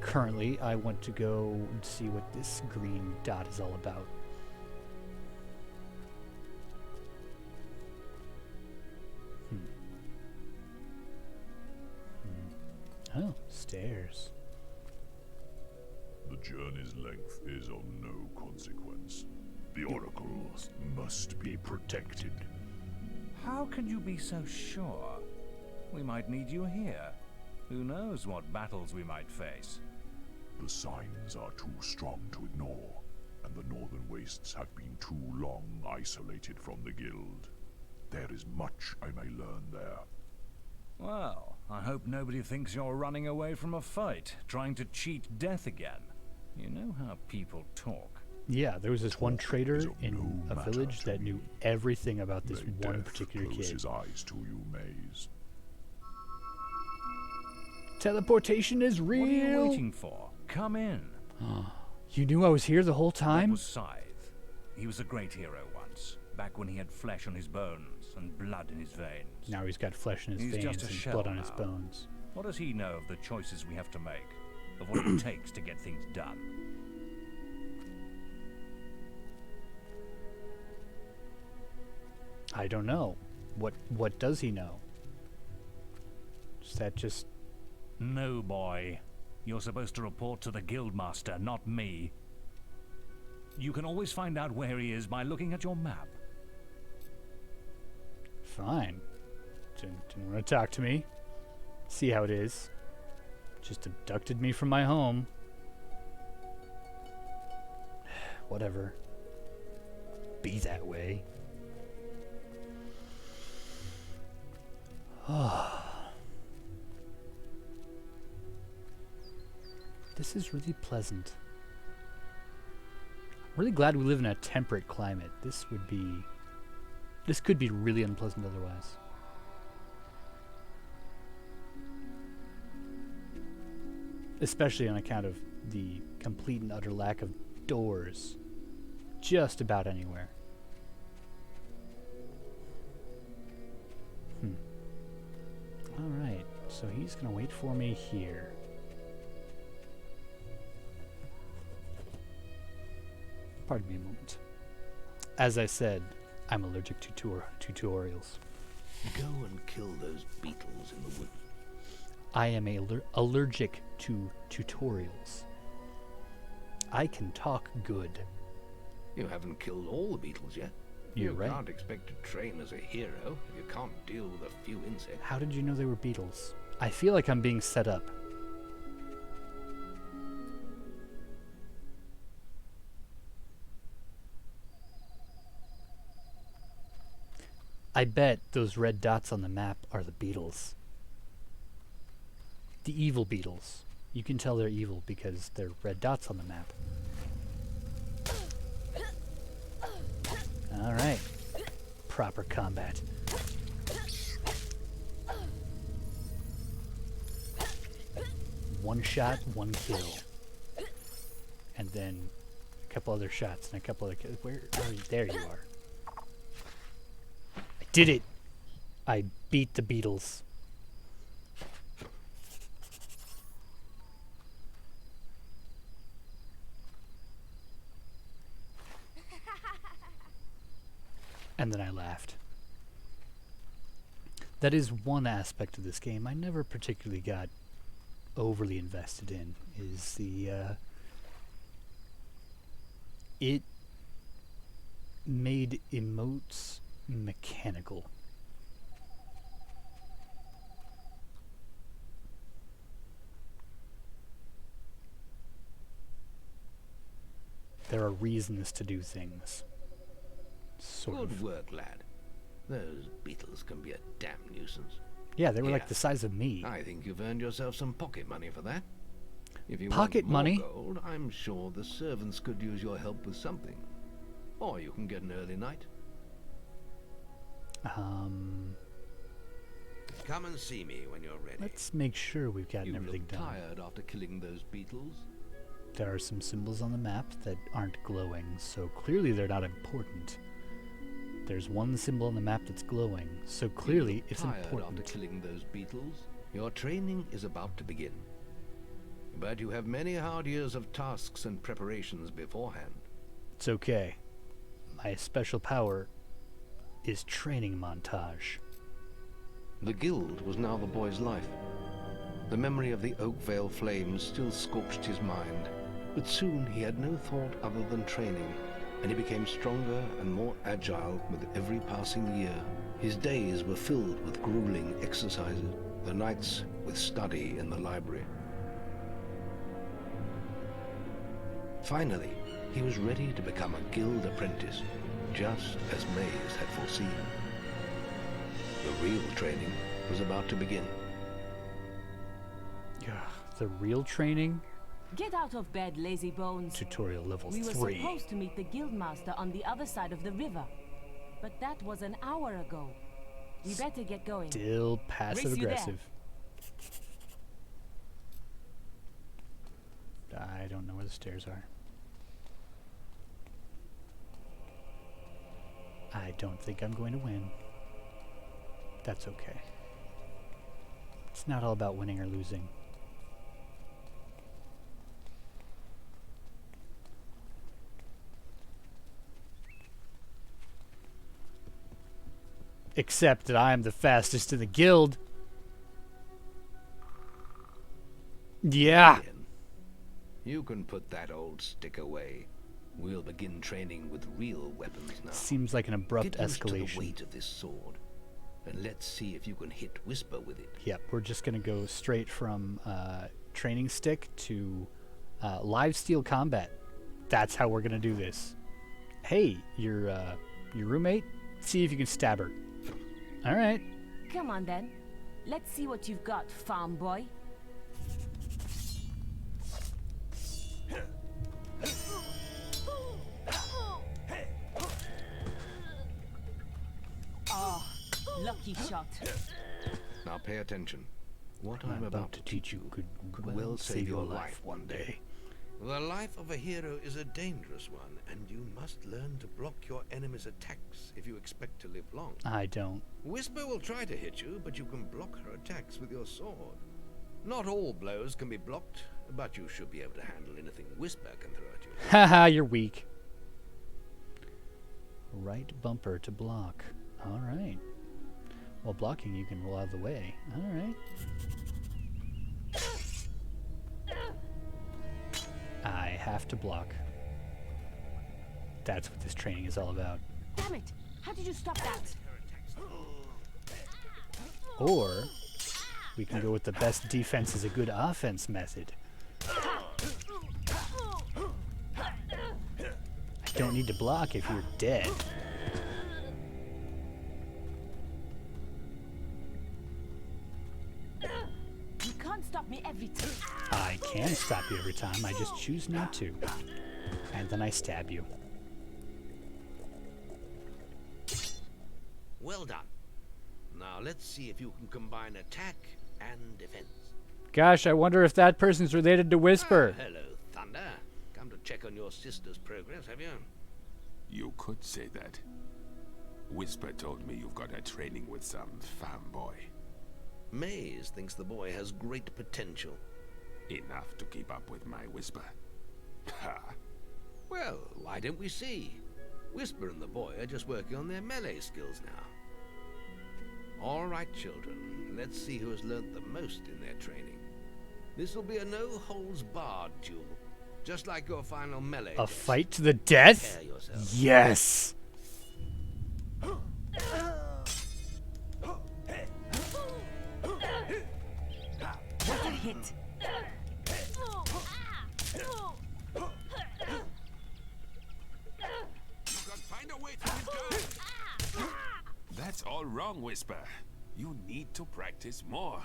Currently, I want to go and see what this green dot is all about. Oh, stairs. The journey's length is of no consequence. The oracles must be protected. How can you be so sure? We might need you here. Who knows what battles we might face? The signs are too strong to ignore, and the northern wastes have been too long isolated from the guild. There is much I may learn there. Well, I hope nobody thinks you're running away from a fight, trying to cheat death again. You know how people talk. Yeah, there was this one trader in a village that knew everything about this one particular kid. His eyes to you, Maze. Teleportation is real! What are you waiting for? Come in. You knew I was here the whole That time? was Scythe. He was a great hero once, back when he had flesh on his bones and blood in his veins. Now he's got flesh in his He's veins just a and shell blood on his now. bones. What does he know of the choices we have to make? Of what it takes to get things done? I don't know. What does he know? Is that just... No, boy. You're supposed to report to the Guildmaster, not me. You can always find out where he is by looking at your map. Fine. Didn't want to talk to me. See how it is. Just abducted me from my home. Whatever. Be that way. This is really pleasant. I'm really glad we live in a temperate climate. This could be really unpleasant otherwise. Especially on account of the complete and utter lack of doors just about anywhere. Alright, so he's gonna wait for me here. Pardon me a moment. As I said, I'm allergic to tutorials. Go and kill those beetles in the woods. I am allergic to tutorials. I can talk good. You haven't killed all the beetles yet. You're right. You can't expect to train as a hero if you can't deal with a few insects. How did you know they were beetles? I feel like I'm being set up. I bet those red dots on the map are the beetles. The evil beetles. You can tell they're evil because they're red dots on the map. Alright. Proper combat. One shot, one kill. And then a couple other shots and a couple other kills. Where are you? There you are. I did it! I beat the beetles. And then I laughed. That is one aspect of this game I never particularly got overly invested in is the it made emotes mechanical. There are reasons to do things. Sort Good of. work, lad. Those beetles can be a damn nuisance. Yeah, they were like the size of me. I think you've earned yourself some pocket money for that. If you Pocket want more money? gold, I'm sure the servants could use your help with something. Or you can get an early night. Come and see me when you're ready. Let's make sure we've gotten You everything look done. tired after killing those beetles. There are some symbols on the map that aren't glowing, so clearly they're not important. There's one symbol on the map that's glowing, so clearly it's tired important. after killing those beetles. Your training is about to begin. But you have many hard years of tasks and preparations beforehand. It's okay. My special power is training montage. The guild was now the boy's life. The memory of the Oakvale flames still scorched his mind, but soon he had no thought other than training, and he became stronger and more agile with every passing year. His days were filled with grueling exercises, the nights with study in the library. Finally, he was ready to become a guild apprentice, just as Maze had foreseen. The real training was about to begin. The real training? Get out of bed, lazy bones. Tutorial level We were 3. supposed to meet the guildmaster on the other side of the river, but that was an hour ago. We better get going. Still passive aggressive. I don't know where the stairs are. I don't think I'm going to win. That's okay. It's not all about winning or losing. Except that I am the fastest in the guild. Yeah. You can put that old stick away. We'll begin training with real weapons now. Seems like an abrupt Get used to escalation. the weight of this sword, and let's see if you can hit Whisper with it. Yep, we're just gonna go straight from training stick to live steel combat. That's how we're gonna do this. Hey, your roommate? See if you can stab her. All right. Come on then. Let's see what you've got, farm boy. Oh, lucky shot. Now pay attention. What I'm about to teach you could well save your life one day. The life of a hero is a dangerous one, and you must learn to block your enemy's attacks if you expect to live long. I don't. Whisper will try to hit you, but you can block her attacks with your sword. Not all blows can be blocked, but you should be able to handle anything Whisper can throw at you. Haha, you're weak. Right bumper to block. All right. While blocking, you can roll out of the way. All right. I have to block. That's what this training is all about. Damn it! How did you stop that? Or we can go with the best defense is a good offense method. I don't need to block if you're dead. You can't stop me every time. I can stop you every time, I just choose not to. And then I stab you. Well done. Now let's see if you can combine attack and defense. Gosh, I wonder if that person's related to Whisper. Hello, Thunder. Come to check on your sister's progress, have you? You could say that. Whisper told me you've got her training with some fanboy. Maze thinks the boy has great potential. Enough to keep up with my Whisper. Ha! Well, why don't we see? Whisper and the boy are just working on their melee skills now. All right, children. Let's see who has learnt the most in their training. This will be a no-holds-barred duel, just like your final melee. A fight to the death? Prepare yourself. Yes! What a hit! That's all wrong, Whisper. You need to practice more.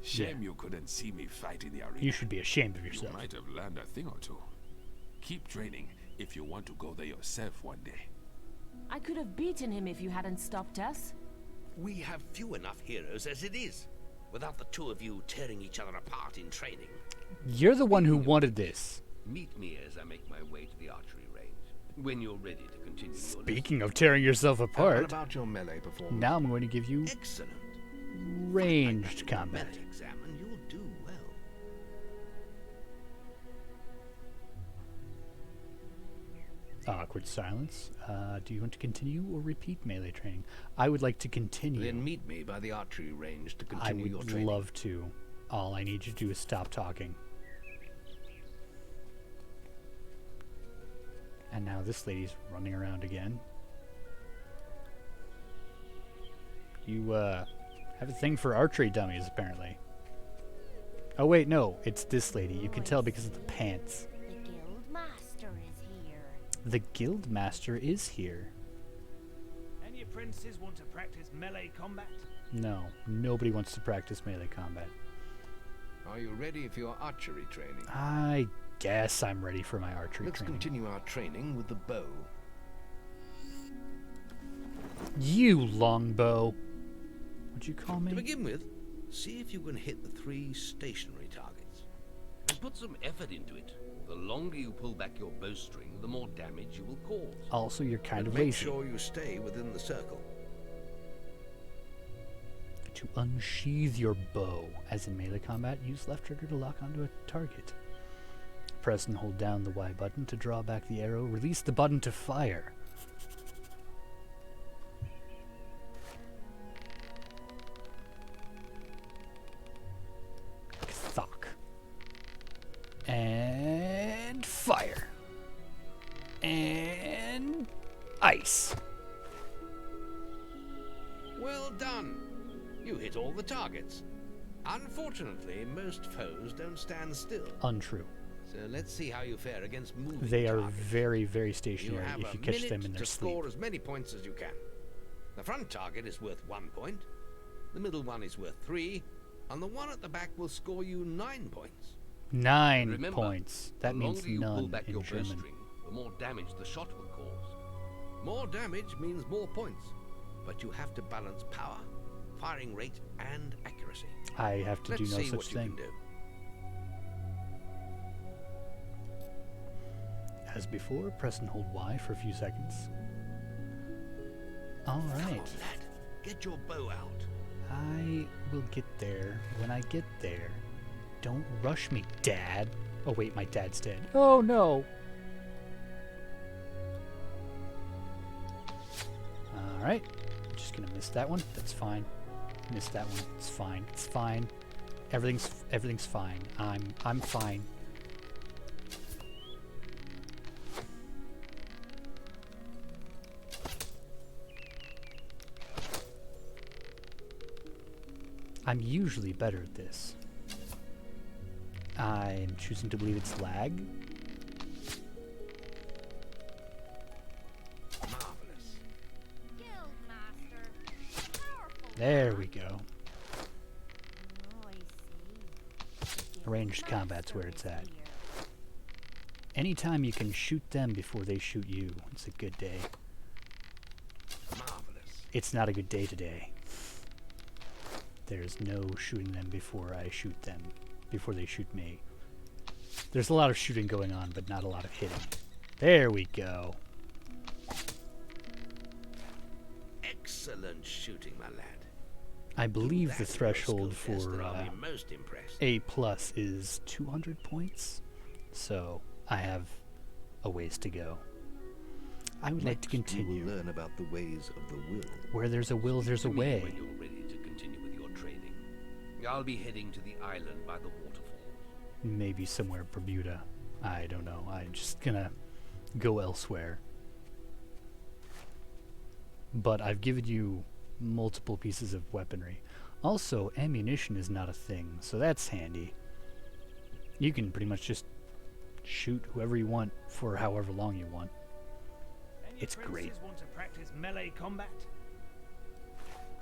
Shame you couldn't see me fight in the arena. You should be ashamed of yourself. You might have learned a thing or two. Keep training if you want to go there yourself one day. I could have beaten him if you hadn't stopped us. We have few enough heroes as it is, without the two of you tearing each other apart in training. You're the one who wanted this. Meet me as I make my way to the archery range, when you're ready to continue your Speaking of tearing yourself apart, How about your melee performance? now I'm going to give you Excellent. ranged combat. Melee exam and you'll do well. Awkward silence. Do you want to continue or repeat melee training? I would like to continue. Then meet me by the archery range to I continue your would training. love to. All I need you to do is stop talking. And now this lady's running around again. You, have a thing for archery dummies, apparently. Oh, wait, no. It's this lady. You can tell because of the pants. The guild master is here. The guild master is here. Any apprentices want to practice melee combat? No, nobody wants to practice melee combat. Are you ready for your archery training? I guess I'm ready for my archery Let's training. continue our training with the bow. You longbow. What'd you call me? To begin with, see if you can hit the 3 stationary targets. And put some effort into it. The longer you pull back your bowstring, the more damage you will cause. Also, you're kind of Make lazy. sure you stay within the circle. To unsheathe your bow. As in melee combat, use left trigger to lock onto a target. Press and hold down the Y button to draw back the arrow. Release the button to fire. Thok. And fire. And ice. Well done. You hit all the targets. Unfortunately, most foes don't stand still. Untrue. So let's see how you fare against moving They are targets. very, very You stationary have if you a catch them minute in their to sleep. score as many points as you can. The front target is worth 1 point. The middle one is worth 3. And the one at the back will score you 9 points. 9 Remember, points. That the means longer you pull none back in your German. bowstring, the more damage the shot will cause. More damage means more points, but you have to balance power, firing rate, and accuracy. I have to Let's do no see such what thing. You can do. As before, press and hold Y for a few seconds. Alright. Come on, lad. Get your bow out. I will get there when I get there. Don't rush me, Dad. Oh wait, my dad's dead. Oh no! Alright. Just gonna miss that one. That's fine. Miss that one. It's fine. It's fine. Everything's fine. I'm fine. I'm usually better at this. I'm choosing to believe it's lag. Marvelous. There we go. Oh, I see. Ranged combat's where it's at. Anytime you can shoot them before they shoot you, it's a good day. Marvelous. It's not a good day today. There's no shooting them before I shoot them, before they shoot me. There's a lot of shooting going on, but not a lot of hitting. There we go. Excellent shooting, my lad. I believe the That's your threshold skill test for and I'll be most impressed. A+ is 200 points, so I have a ways to go. I would like to continue. You will learn about the ways of the will. Where there's a will, there's a To me way. when you're ready to continue with your training. I'll be heading to the island by the waterfall. maybe somewhere Bermuda. I don't know. I'm just gonna go elsewhere. But I've given you multiple pieces of weaponry. Also, ammunition is not a thing, so that's handy. You can pretty much just shoot whoever you want for however long you want. It's great. Want to practice melee combat?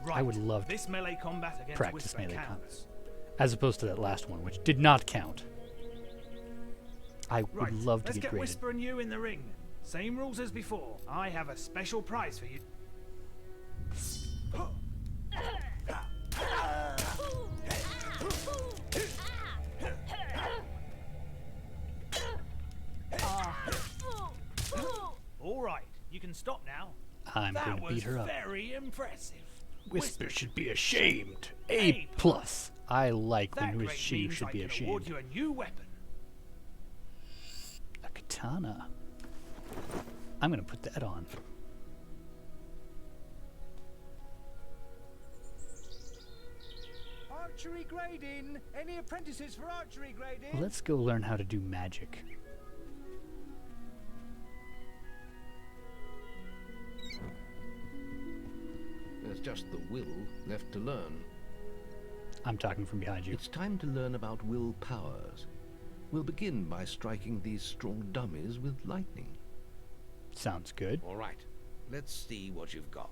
Right. I would love to this melee combat against practice Whisper melee combat, counts. as opposed to that last one, which did not count. I Right. would love to Let's get get graded. Whisper and you in the ring. Same rules as before. I have a special prize for you. All right, you can stop now. I'm going to beat her up. Very impressive. Whisper should be ashamed. A plus. I like when she should be ashamed. Award you a new weapon. A katana. I'm going to put that on. Archery grading. Any apprentices for archery grading? Let's go learn how to do magic. There's just the will left to learn. I'm talking from behind you. It's time to learn about will powers. We'll begin by striking these strong dummies with lightning. Sounds good. All right, let's see what you've got.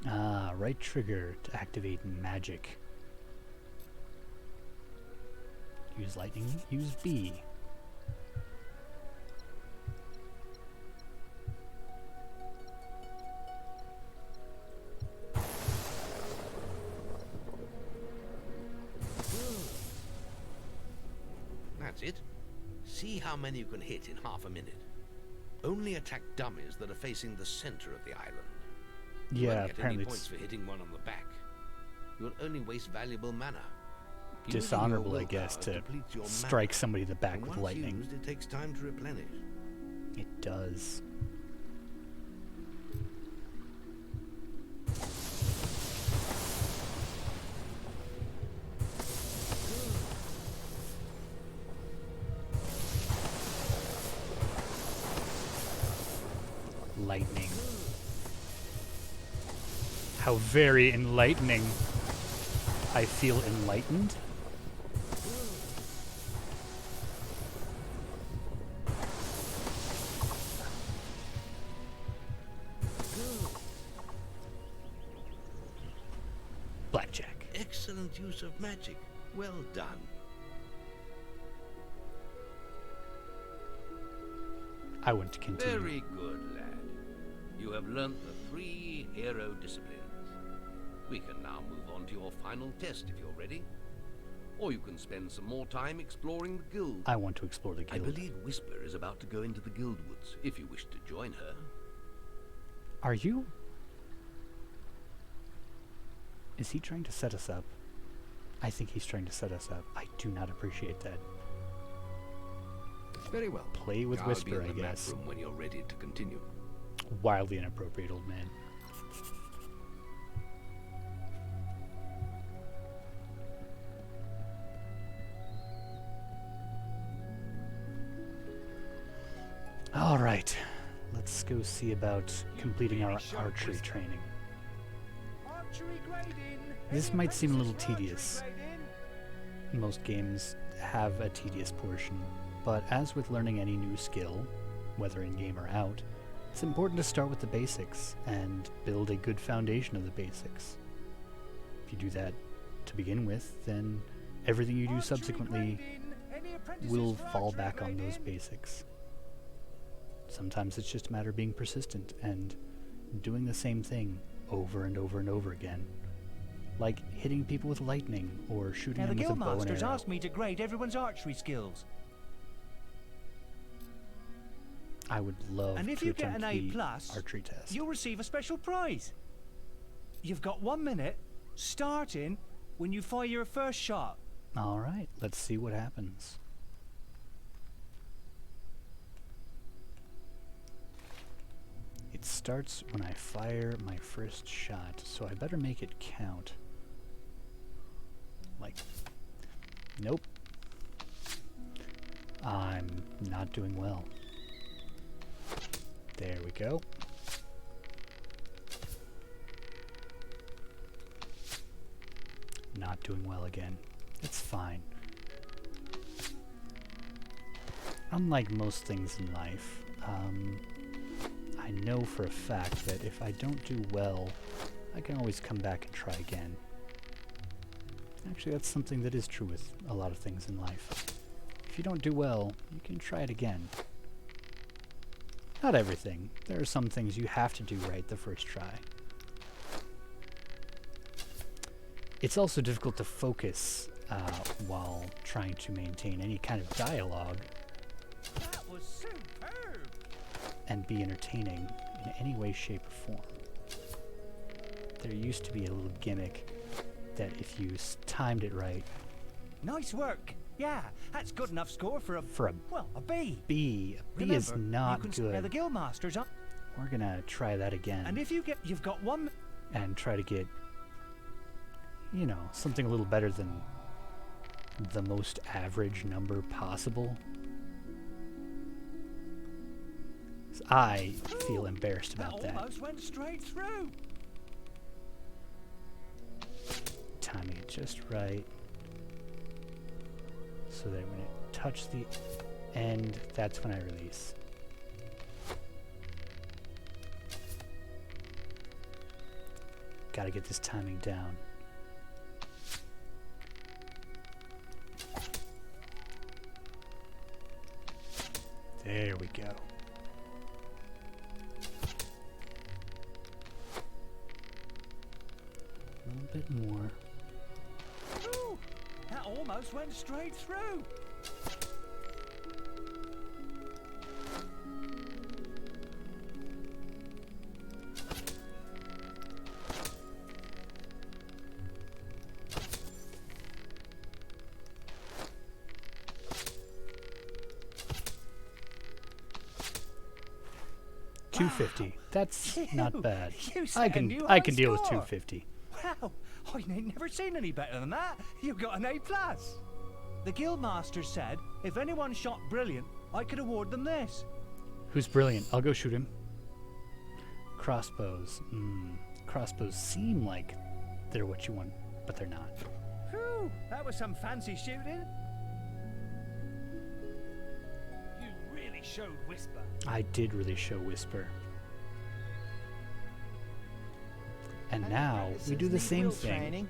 Ah, right trigger to activate magic. Use lightning, use B. That's it. See how many you can hit in half a minute. Only attack dummies that are facing the center of the island. You Yeah, won't get apparently any points for hitting one on the back. You'll only waste valuable mana. Using dishonorable, your I guess, willpower to depletes your strike mana, somebody in the back and with once lightning. used, it takes time to replenish. It does. Lightning. How very enlightening. I feel enlightened. Blackjack. Excellent use of magic. Well done. I want to continue. Very good, lad. You have learnt the 3 hero disciplines. We can now move on to your final test if you're ready. Or you can spend some more time exploring the guild. I want to explore the guild. I believe Whisper is about to go into the guild woods, if you wish to join her. Are you? Is he trying to set us up? I think he's trying to set us up. I do not appreciate that. Very well. Play with I'll Whisper, be in I the map guess. room when you're ready to continue. Wildly inappropriate, old man. All right, let's go see about completing our archery training. This might seem a little tedious. Most games have a tedious portion, but as with learning any new skill, whether in-game or out, it's important to start with the basics and build a good foundation of the basics. If you do that to begin with, then everything you do subsequently will fall back on those basics. Sometimes it's just a matter of being persistent and doing the same thing over and over and over again. Like hitting people with lightning or shooting Now the them with a bow and guildmasters arrow. asked me to grade everyone's archery skills. I would love And if to you get attempt an A the plus, archery test. you'll receive a special prize. You've got 1 minute, starting when you fire your first shot. All right, let's see what happens. It starts when I fire my first shot, so I better make it count. Like, Nope. I'm not doing well. There we go. Not doing well again. It's fine. Unlike most things in life, I know for a fact that if I don't do well, I can always come back and try again. Actually, that's something that is true with a lot of things in life. If you don't do well, you can try it again. Not everything. There are some things you have to do right the first try. It's also difficult to focus while trying to maintain any kind of dialogue That was superb. and be entertaining in any way, shape, or form. There used to be a little gimmick that if you timed it right... Nice work. Yeah, that's good enough score for a... well, a B. B. A B Remember, is not you can spare the good. guildmasters up. We're gonna try that again. And if you've got one... And try to get, you know, something a little better than the most average number possible. 'Cause I feel embarrassed about that. Almost went straight through. Timing it just right. So that when it touches the end, that's when I release. Gotta get this timing down. There we go. A little bit more. Ooh, that almost went straight through. $250. That's not bad. You I set a new can high deal with score. $250. Wow, I ain't never seen any better than that. You got an A+. The guildmaster said if anyone shot brilliant, I could award them this. Who's brilliant? I'll go shoot him. Crossbows. Crossbows seem like they're what you want, but they're not. Whew, that was some fancy shooting. You really showed Whisper. I did really show Whisper. And now we do the same thing, Training.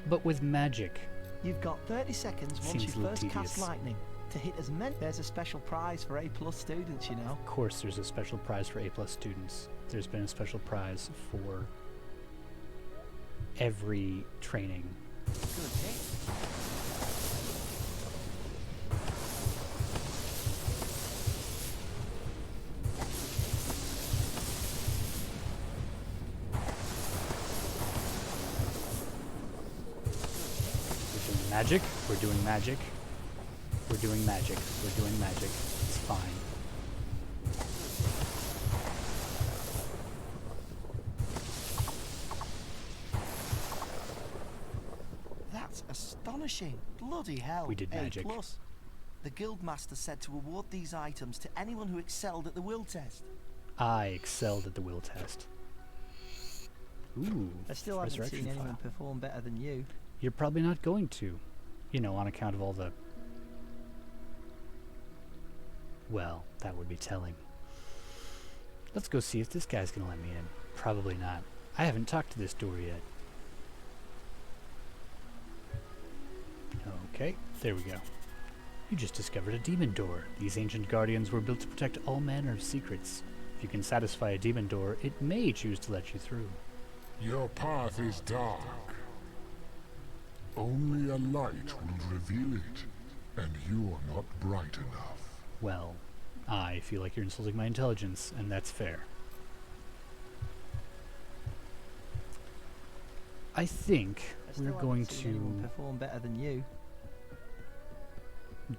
but with magic. You've got 30 seconds once Seems you a little first cast tedious. lightning to hit as many. There's a special prize for A+ students, you know. Of course there's a special prize for A+ students. There's been a special prize for every training. Good hit. We're doing magic. We're doing magic. We're doing magic. We're doing magic. It's fine. That's astonishing. Bloody hell. We did magic. A+. The guildmaster said to award these items to anyone who excelled at the will test. I excelled at the will test. Ooh, I still haven't resurrection seen anyone file. perform better than you. You're probably not going to. You know, on account of all the... Well, that would be telling. Let's go see if this guy's gonna let me in. Probably not. I haven't talked to this door yet. Okay, there we go. You just discovered a demon door. These ancient guardians were built to protect all manner of secrets. If you can satisfy a demon door, it may choose to let you through. Your path is dark. Only a light will reveal it, and you're not bright enough. Well, I feel like you're insulting my intelligence, and that's fair. I think I we're still going haven't seen anyone to perform better than you.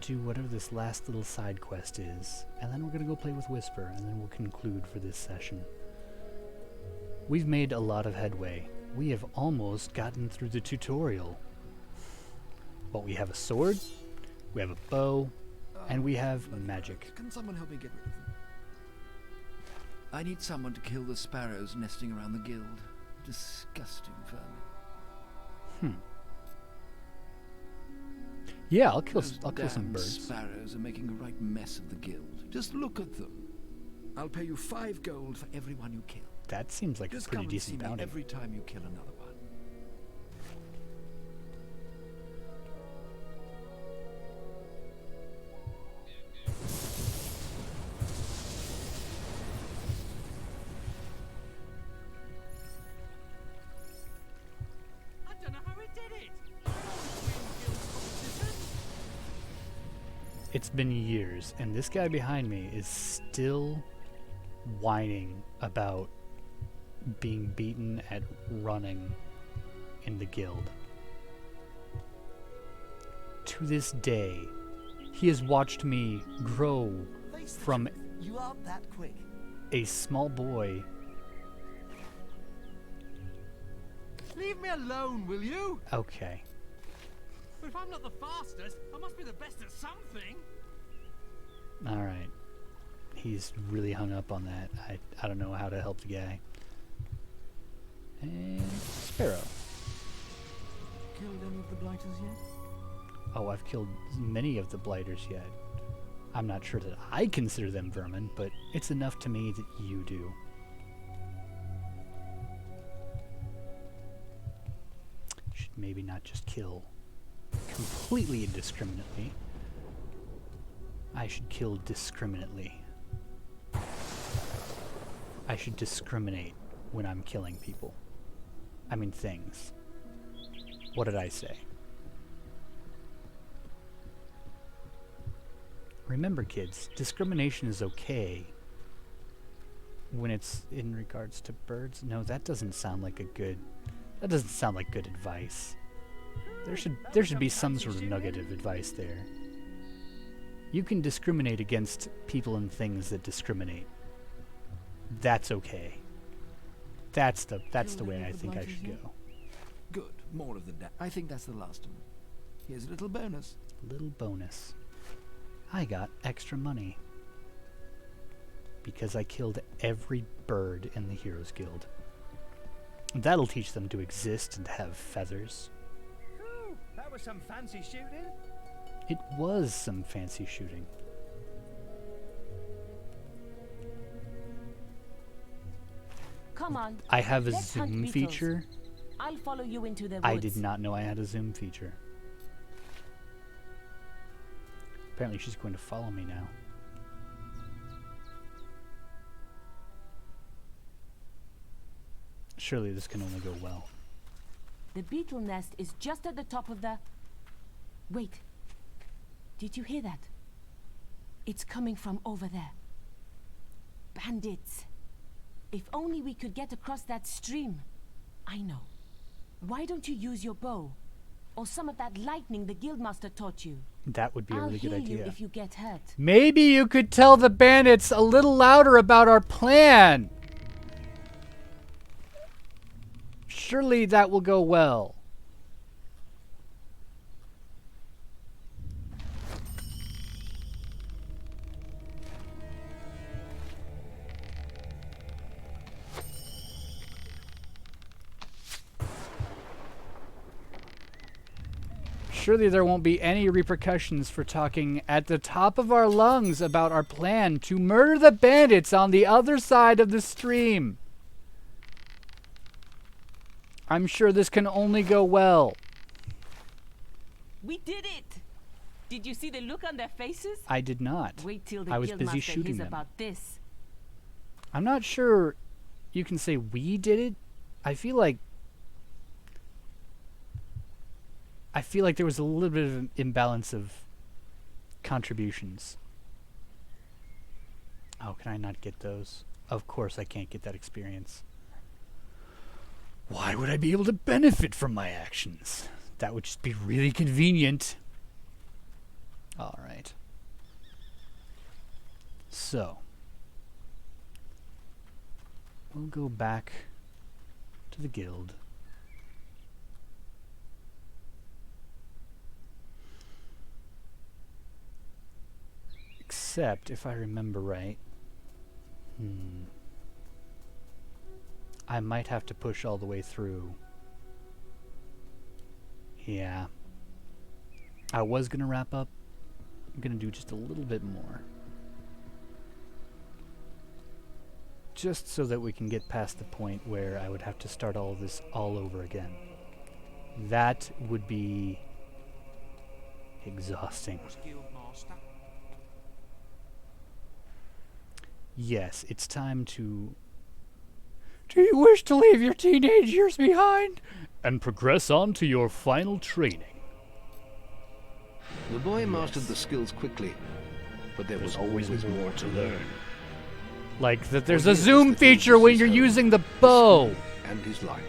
do whatever this last little side quest is, and then we're going to go play with Whisper, and then we'll conclude for this session. We've made a lot of headway. We have almost gotten through the tutorial. Well, we have a sword, we have a bow, and we have magic. Can someone help me get rid of them? I need someone to kill the sparrows nesting around the guild. Disgusting vermin. Yeah, I'll kill Those some damn birds. Sparrows are making a right mess of the guild. Just look at them. I'll pay you 5 gold for every one you kill. That seems like Just a pretty come decent and see me bounty. every time you kill another one. I don't know how it did it. I always win guild competitions. It's been years, and this guy behind me is still whining about being beaten at running in the guild. To this day, he has watched me grow from You aren't that quick. a small boy. Leave me alone, will you? Okay. But if I'm not the fastest, I must be the best at something. Alright. He's really hung up on that. I don't know how to help the guy. And Sparrow. Killed any of the blighters yet? Oh, I've killed many of the blighters yet. I'm not sure that I consider them vermin, but it's enough to me that you do. Should maybe not just kill completely indiscriminately. I should kill discriminately. I should discriminate when I'm killing people. I mean things. What did I say? Remember, kids, discrimination is okay when it's in regards to birds. No, that doesn't sound like good advice. There should be some sort of nugget of advice there. You can discriminate against people and things that discriminate. That's okay. That's the way I think I should go. Good. More of the I think that's the last of them. Here's a little bonus. Little bonus. I got extra money. Because I killed every bird in the Heroes Guild. That'll teach them to exist and have feathers. Whew, that was some fancy shooting. It was some fancy shooting. Come on. I have a let's hunt zoom beetles. feature. I'll follow you into the woods. I did not know I had a zoom feature. Apparently she's going to follow me now. Surely this can only go well. The beetle nest is just at the top of the... Wait. Did you hear that? It's coming from over there. Bandits. If only we could get across that stream. I know. Why don't you use your bow? Or some of that lightning the guildmaster taught you? That would be a really good I'll heal idea. you if you get hurt. Maybe you could tell the bandits a little louder about our plan. Surely that will go well. Surely there won't be any repercussions for talking at the top of our lungs about our plan to murder the bandits on the other side of the stream. I'm sure this can only go well. We did it! Did you see the look on their faces? I did not. Wait till the I was busy guildmaster shooting hears them. about this. I'm not sure you can say we did it. I feel like there was a little bit of an imbalance of contributions. Oh, can I not get those? Of course I can't get that experience. Why would I be able to benefit from my actions? That would just be really convenient. Alright. So. We'll go back to the guild. Except, if I remember right, I might have to push all the way through. Yeah. I was going to wrap up. I'm going to do just a little bit more. Just so that we can get past the point where I would have to start all of this all over again. That would be exhausting. Yes, it's time to... Do you wish to leave your teenage years behind and progress on to your final training? The boy mastered the skills quickly, but there was always more to learn. Like that there's a zoom feature when you're using the bow. And his life.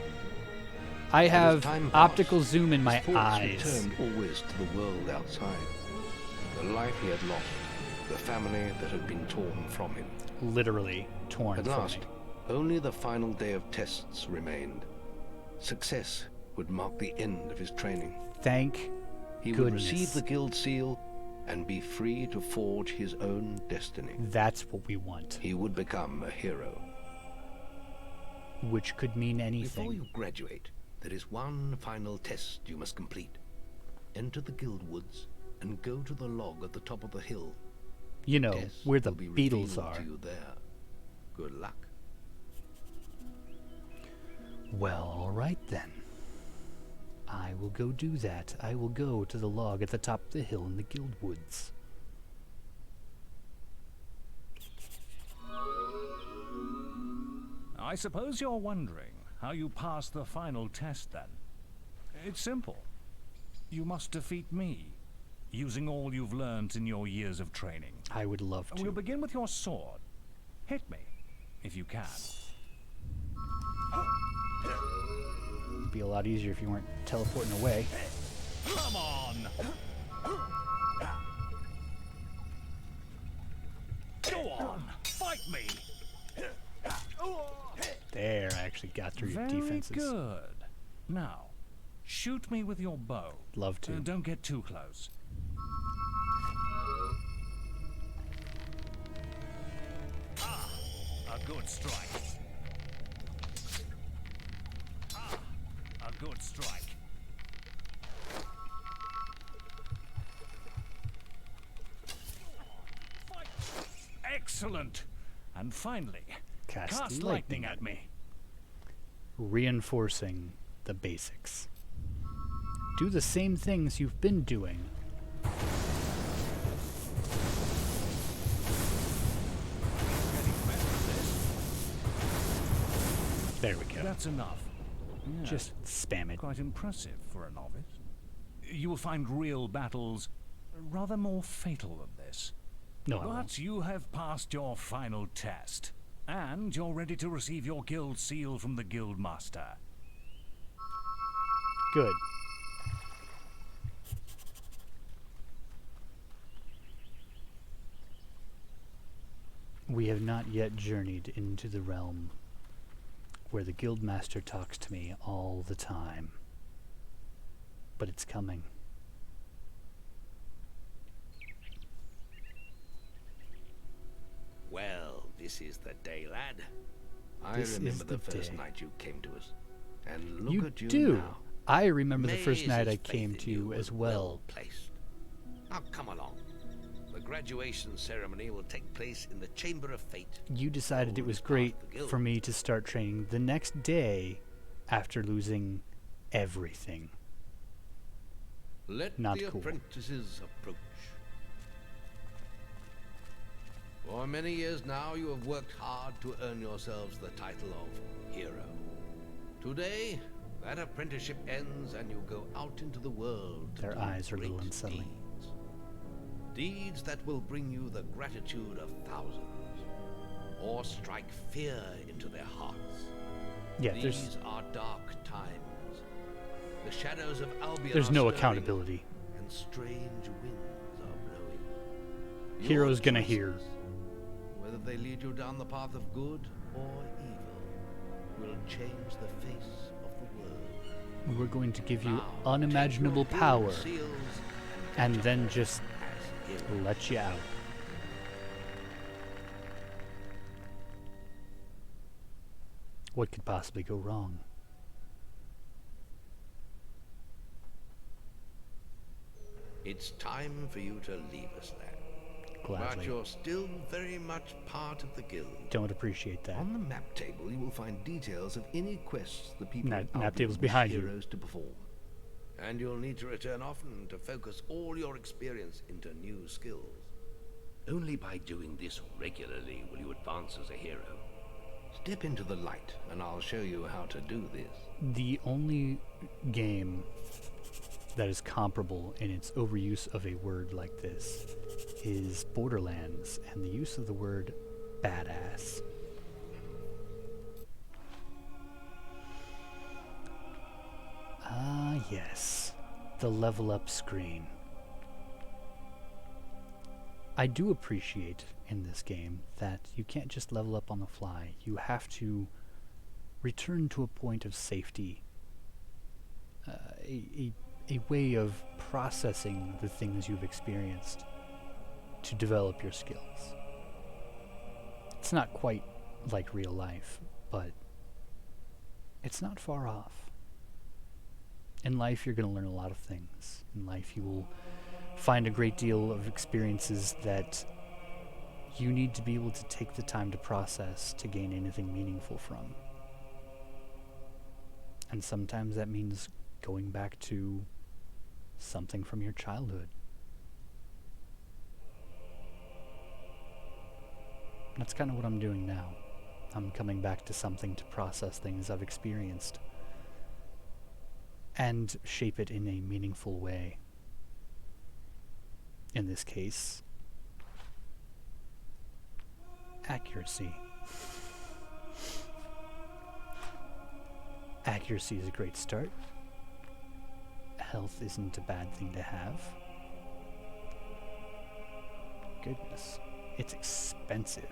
I have optical zoom in my eyes. Returned always to the world outside. The life he had lost, the family that had been torn from him. Literally torn At from last, me. only the final day of tests remained. Success would mark the end of his training. Thank He goodness. would receive the guild seal and be free to forge his own destiny. That's what we want. He would become a hero. Which could mean anything. Before you graduate, there is one final test you must complete. Enter the guild woods and go to the log at the top of the hill. You know, Death where the will be Beatles revealed are. to you there. Good luck. Well, alright then. I will go do that. I will go to the log at the top of the hill in the guild woods. I suppose you're wondering how you pass the final test then. It's simple. You must defeat me, using all you've learned in your years of training. I would love to. We'll begin with your sword. Hit me, if you can. It'd be a lot easier if you weren't teleporting away. Come on! Go on, fight me! There, I actually got through your Very defenses. good. Now, shoot me with your bow. Love to. Don't get too close. Ah, a good strike. Ah, a good strike. Excellent. And finally, cast lightning at me. Reinforcing the basics. Do the same things you've been doing. There we go. That's enough. Yeah. Just spam it. Quite impressive for a novice. You will find real battles rather more fatal than this. No, I but won't. you have passed your final test, and you're ready to receive your guild seal from the guild master. Good. We have not yet journeyed into the realm where the guildmaster talks to me all the time. But it's coming. Well, this is the day, lad. I This is remember the the first day. night you came to us. And look You at you do. now. I remember the first night Maze's I came faith to in you as was well. placed. Now come along. The graduation ceremony will take place in the Chamber of Fate. You decided it was great for me to start training the next day after losing everything. Let Not the cool. apprentices approach. For many years now, you have worked hard to earn yourselves the title of hero. Today, that apprenticeship ends and you go out into the world to Their do eyes are a little great unsettling. deeds that will bring you the gratitude of thousands, or strike fear into their hearts. Yeah, These are dark times. The shadows of Albion there's are no stirring, accountability. and strange winds are blowing. Your Hero's gonna choices, hear. whether they lead you down the path of good or evil, will change the face of the world. We're going to give you Now, unimaginable take your power guild seals and then just let you out. What could possibly go wrong? It's time for you to leave us, lad. Gladly. But you're still very much part of the guild. Don't appreciate that. On the map table, you will find details of any quests the people Map table's behind you. heroes to perform. And you'll need to return often to focus all your experience into new skills. Only by doing this regularly will you advance as a hero. Step into the light, and I'll show you how to do this. The only game that is comparable in its overuse of a word like this is Borderlands and the use of the word badass. Ah, yes. The level up screen. I do appreciate in this game that you can't just level up on the fly. You have to return to a point of safety. A way of processing the things you've experienced to develop your skills. It's not quite like real life, but it's not far off. In life, you're going to learn a lot of things. In life, you will find a great deal of experiences that you need to be able to take the time to process to gain anything meaningful from. And sometimes that means going back to something from your childhood. That's kind of what I'm doing now. I'm coming back to something to process things I've experienced and shape it in a meaningful way. In this case, accuracy. Accuracy is a great start. Health isn't a bad thing to have. Goodness, it's expensive.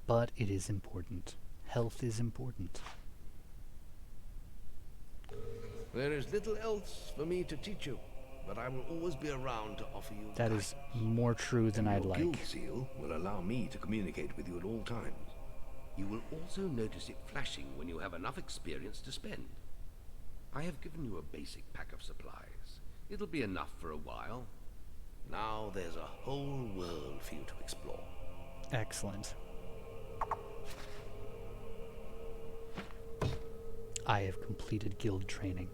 But it is important. Health is important. There is little else for me to teach you, but I will always be around to offer you That is more true than I'd like. Your guild seal will allow me to communicate with you at all times. You will also notice it flashing when you have enough experience to spend. I have given you a basic pack of supplies. It'll be enough for a while. Now there's a whole world for you to explore. Excellent. I have completed guild training.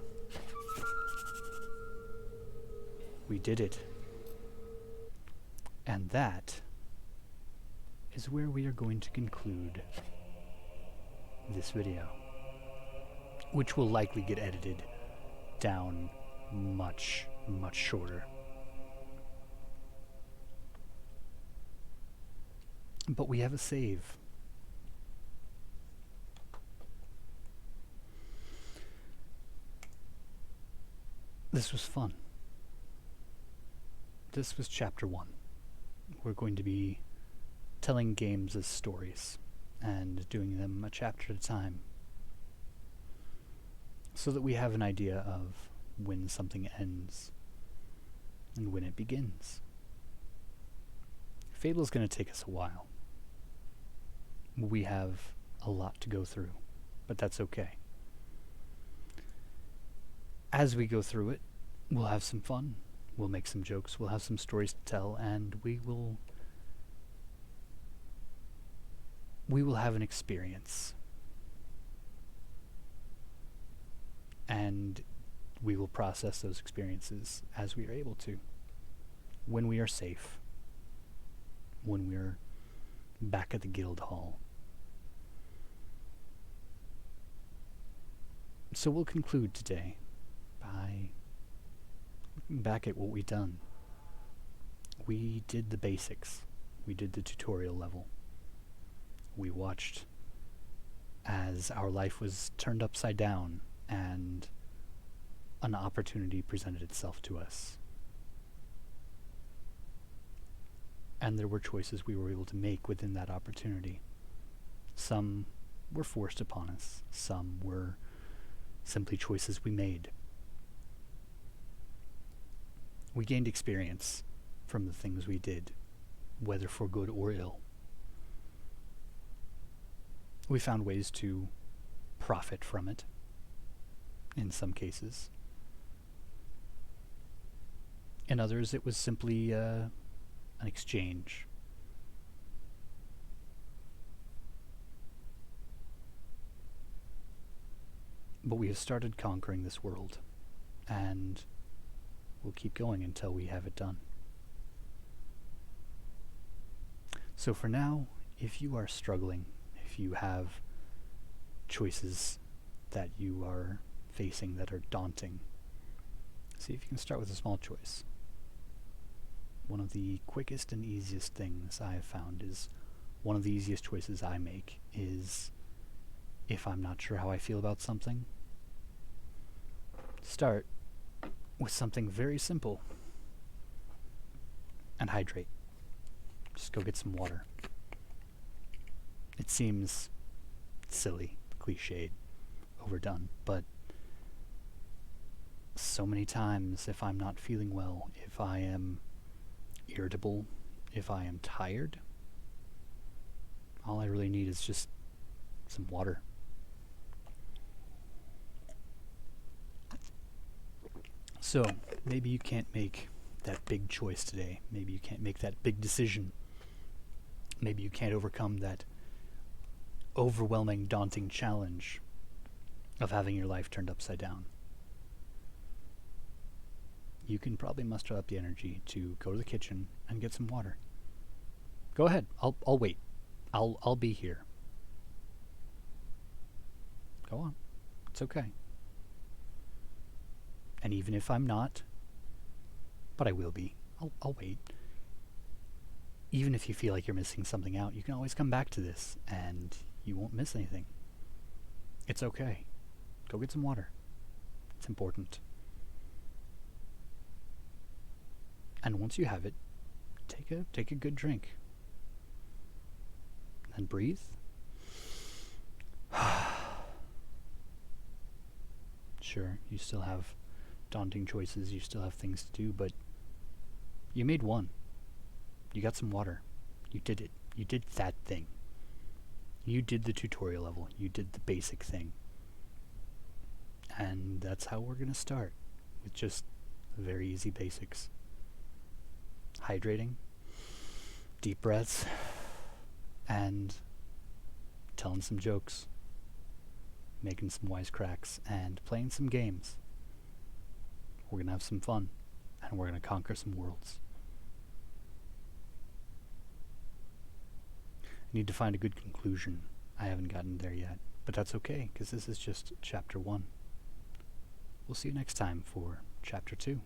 We did it. And that is where we are going to conclude this video, which will likely get edited down much, much shorter. But we have a save. This was fun. This was chapter 1. We're going to be telling games as stories and doing them a chapter at a time so that we have an idea of when something ends and when it begins. Fable is going to take us a while. We have a lot to go through, but that's okay. As we go through it, we'll have some fun. We'll make some jokes. We'll have some stories to tell, and we will have an experience. And we will process those experiences as we are able to. When we are safe. When we're back at the guild hall. So we'll conclude today by looking back at what we've done. We did the basics. We did the tutorial level. We watched as our life was turned upside down and an opportunity presented itself to us. And there were choices we were able to make within that opportunity. Some were forced upon us. Some were simply choices we made. We gained experience from the things we did, whether for good or ill. We found ways to profit from it, in some cases. In others, it was simply an exchange. But we have started conquering this world, and we'll keep going until we have it done. So for now, if you are struggling, if you have choices that you are facing that are daunting, see if you can start with a small choice. One of the quickest and easiest things I have found is, one of the easiest choices I make is, if I'm not sure how I feel about something, start with something very simple and hydrate. Just go get some water. It seems silly, cliched, overdone, but so many times if I'm not feeling well, if I am irritable, if I am tired, all I really need is just some water. So, maybe you can't make that big choice today. Maybe you can't make that big decision. Maybe you can't overcome that overwhelming, daunting challenge of having your life turned upside down. You can probably muster up the energy to go to the kitchen and get some water. Go ahead. I'll wait. I'll be here. Go on. It's okay. And even if I'm not, but I will be, I'll wait. Even if you feel like you're missing something out, you can always come back to this and you won't miss anything. It's okay. Go get some water. It's important. And once you have it, take a good drink. And breathe. Sure, you still have daunting choices, you still have things to do, but you made one. You got some water. You did it. You did that thing. You did the tutorial level. You did the basic thing. And that's how we're going to start, with just very easy basics. Hydrating, deep breaths, and telling some jokes, making some wisecracks, and playing some games. We're going to have some fun, and we're going to conquer some worlds. I need to find a good conclusion. I haven't gotten there yet, but that's okay, because this is just Chapter 1. We'll see you next time for Chapter 2.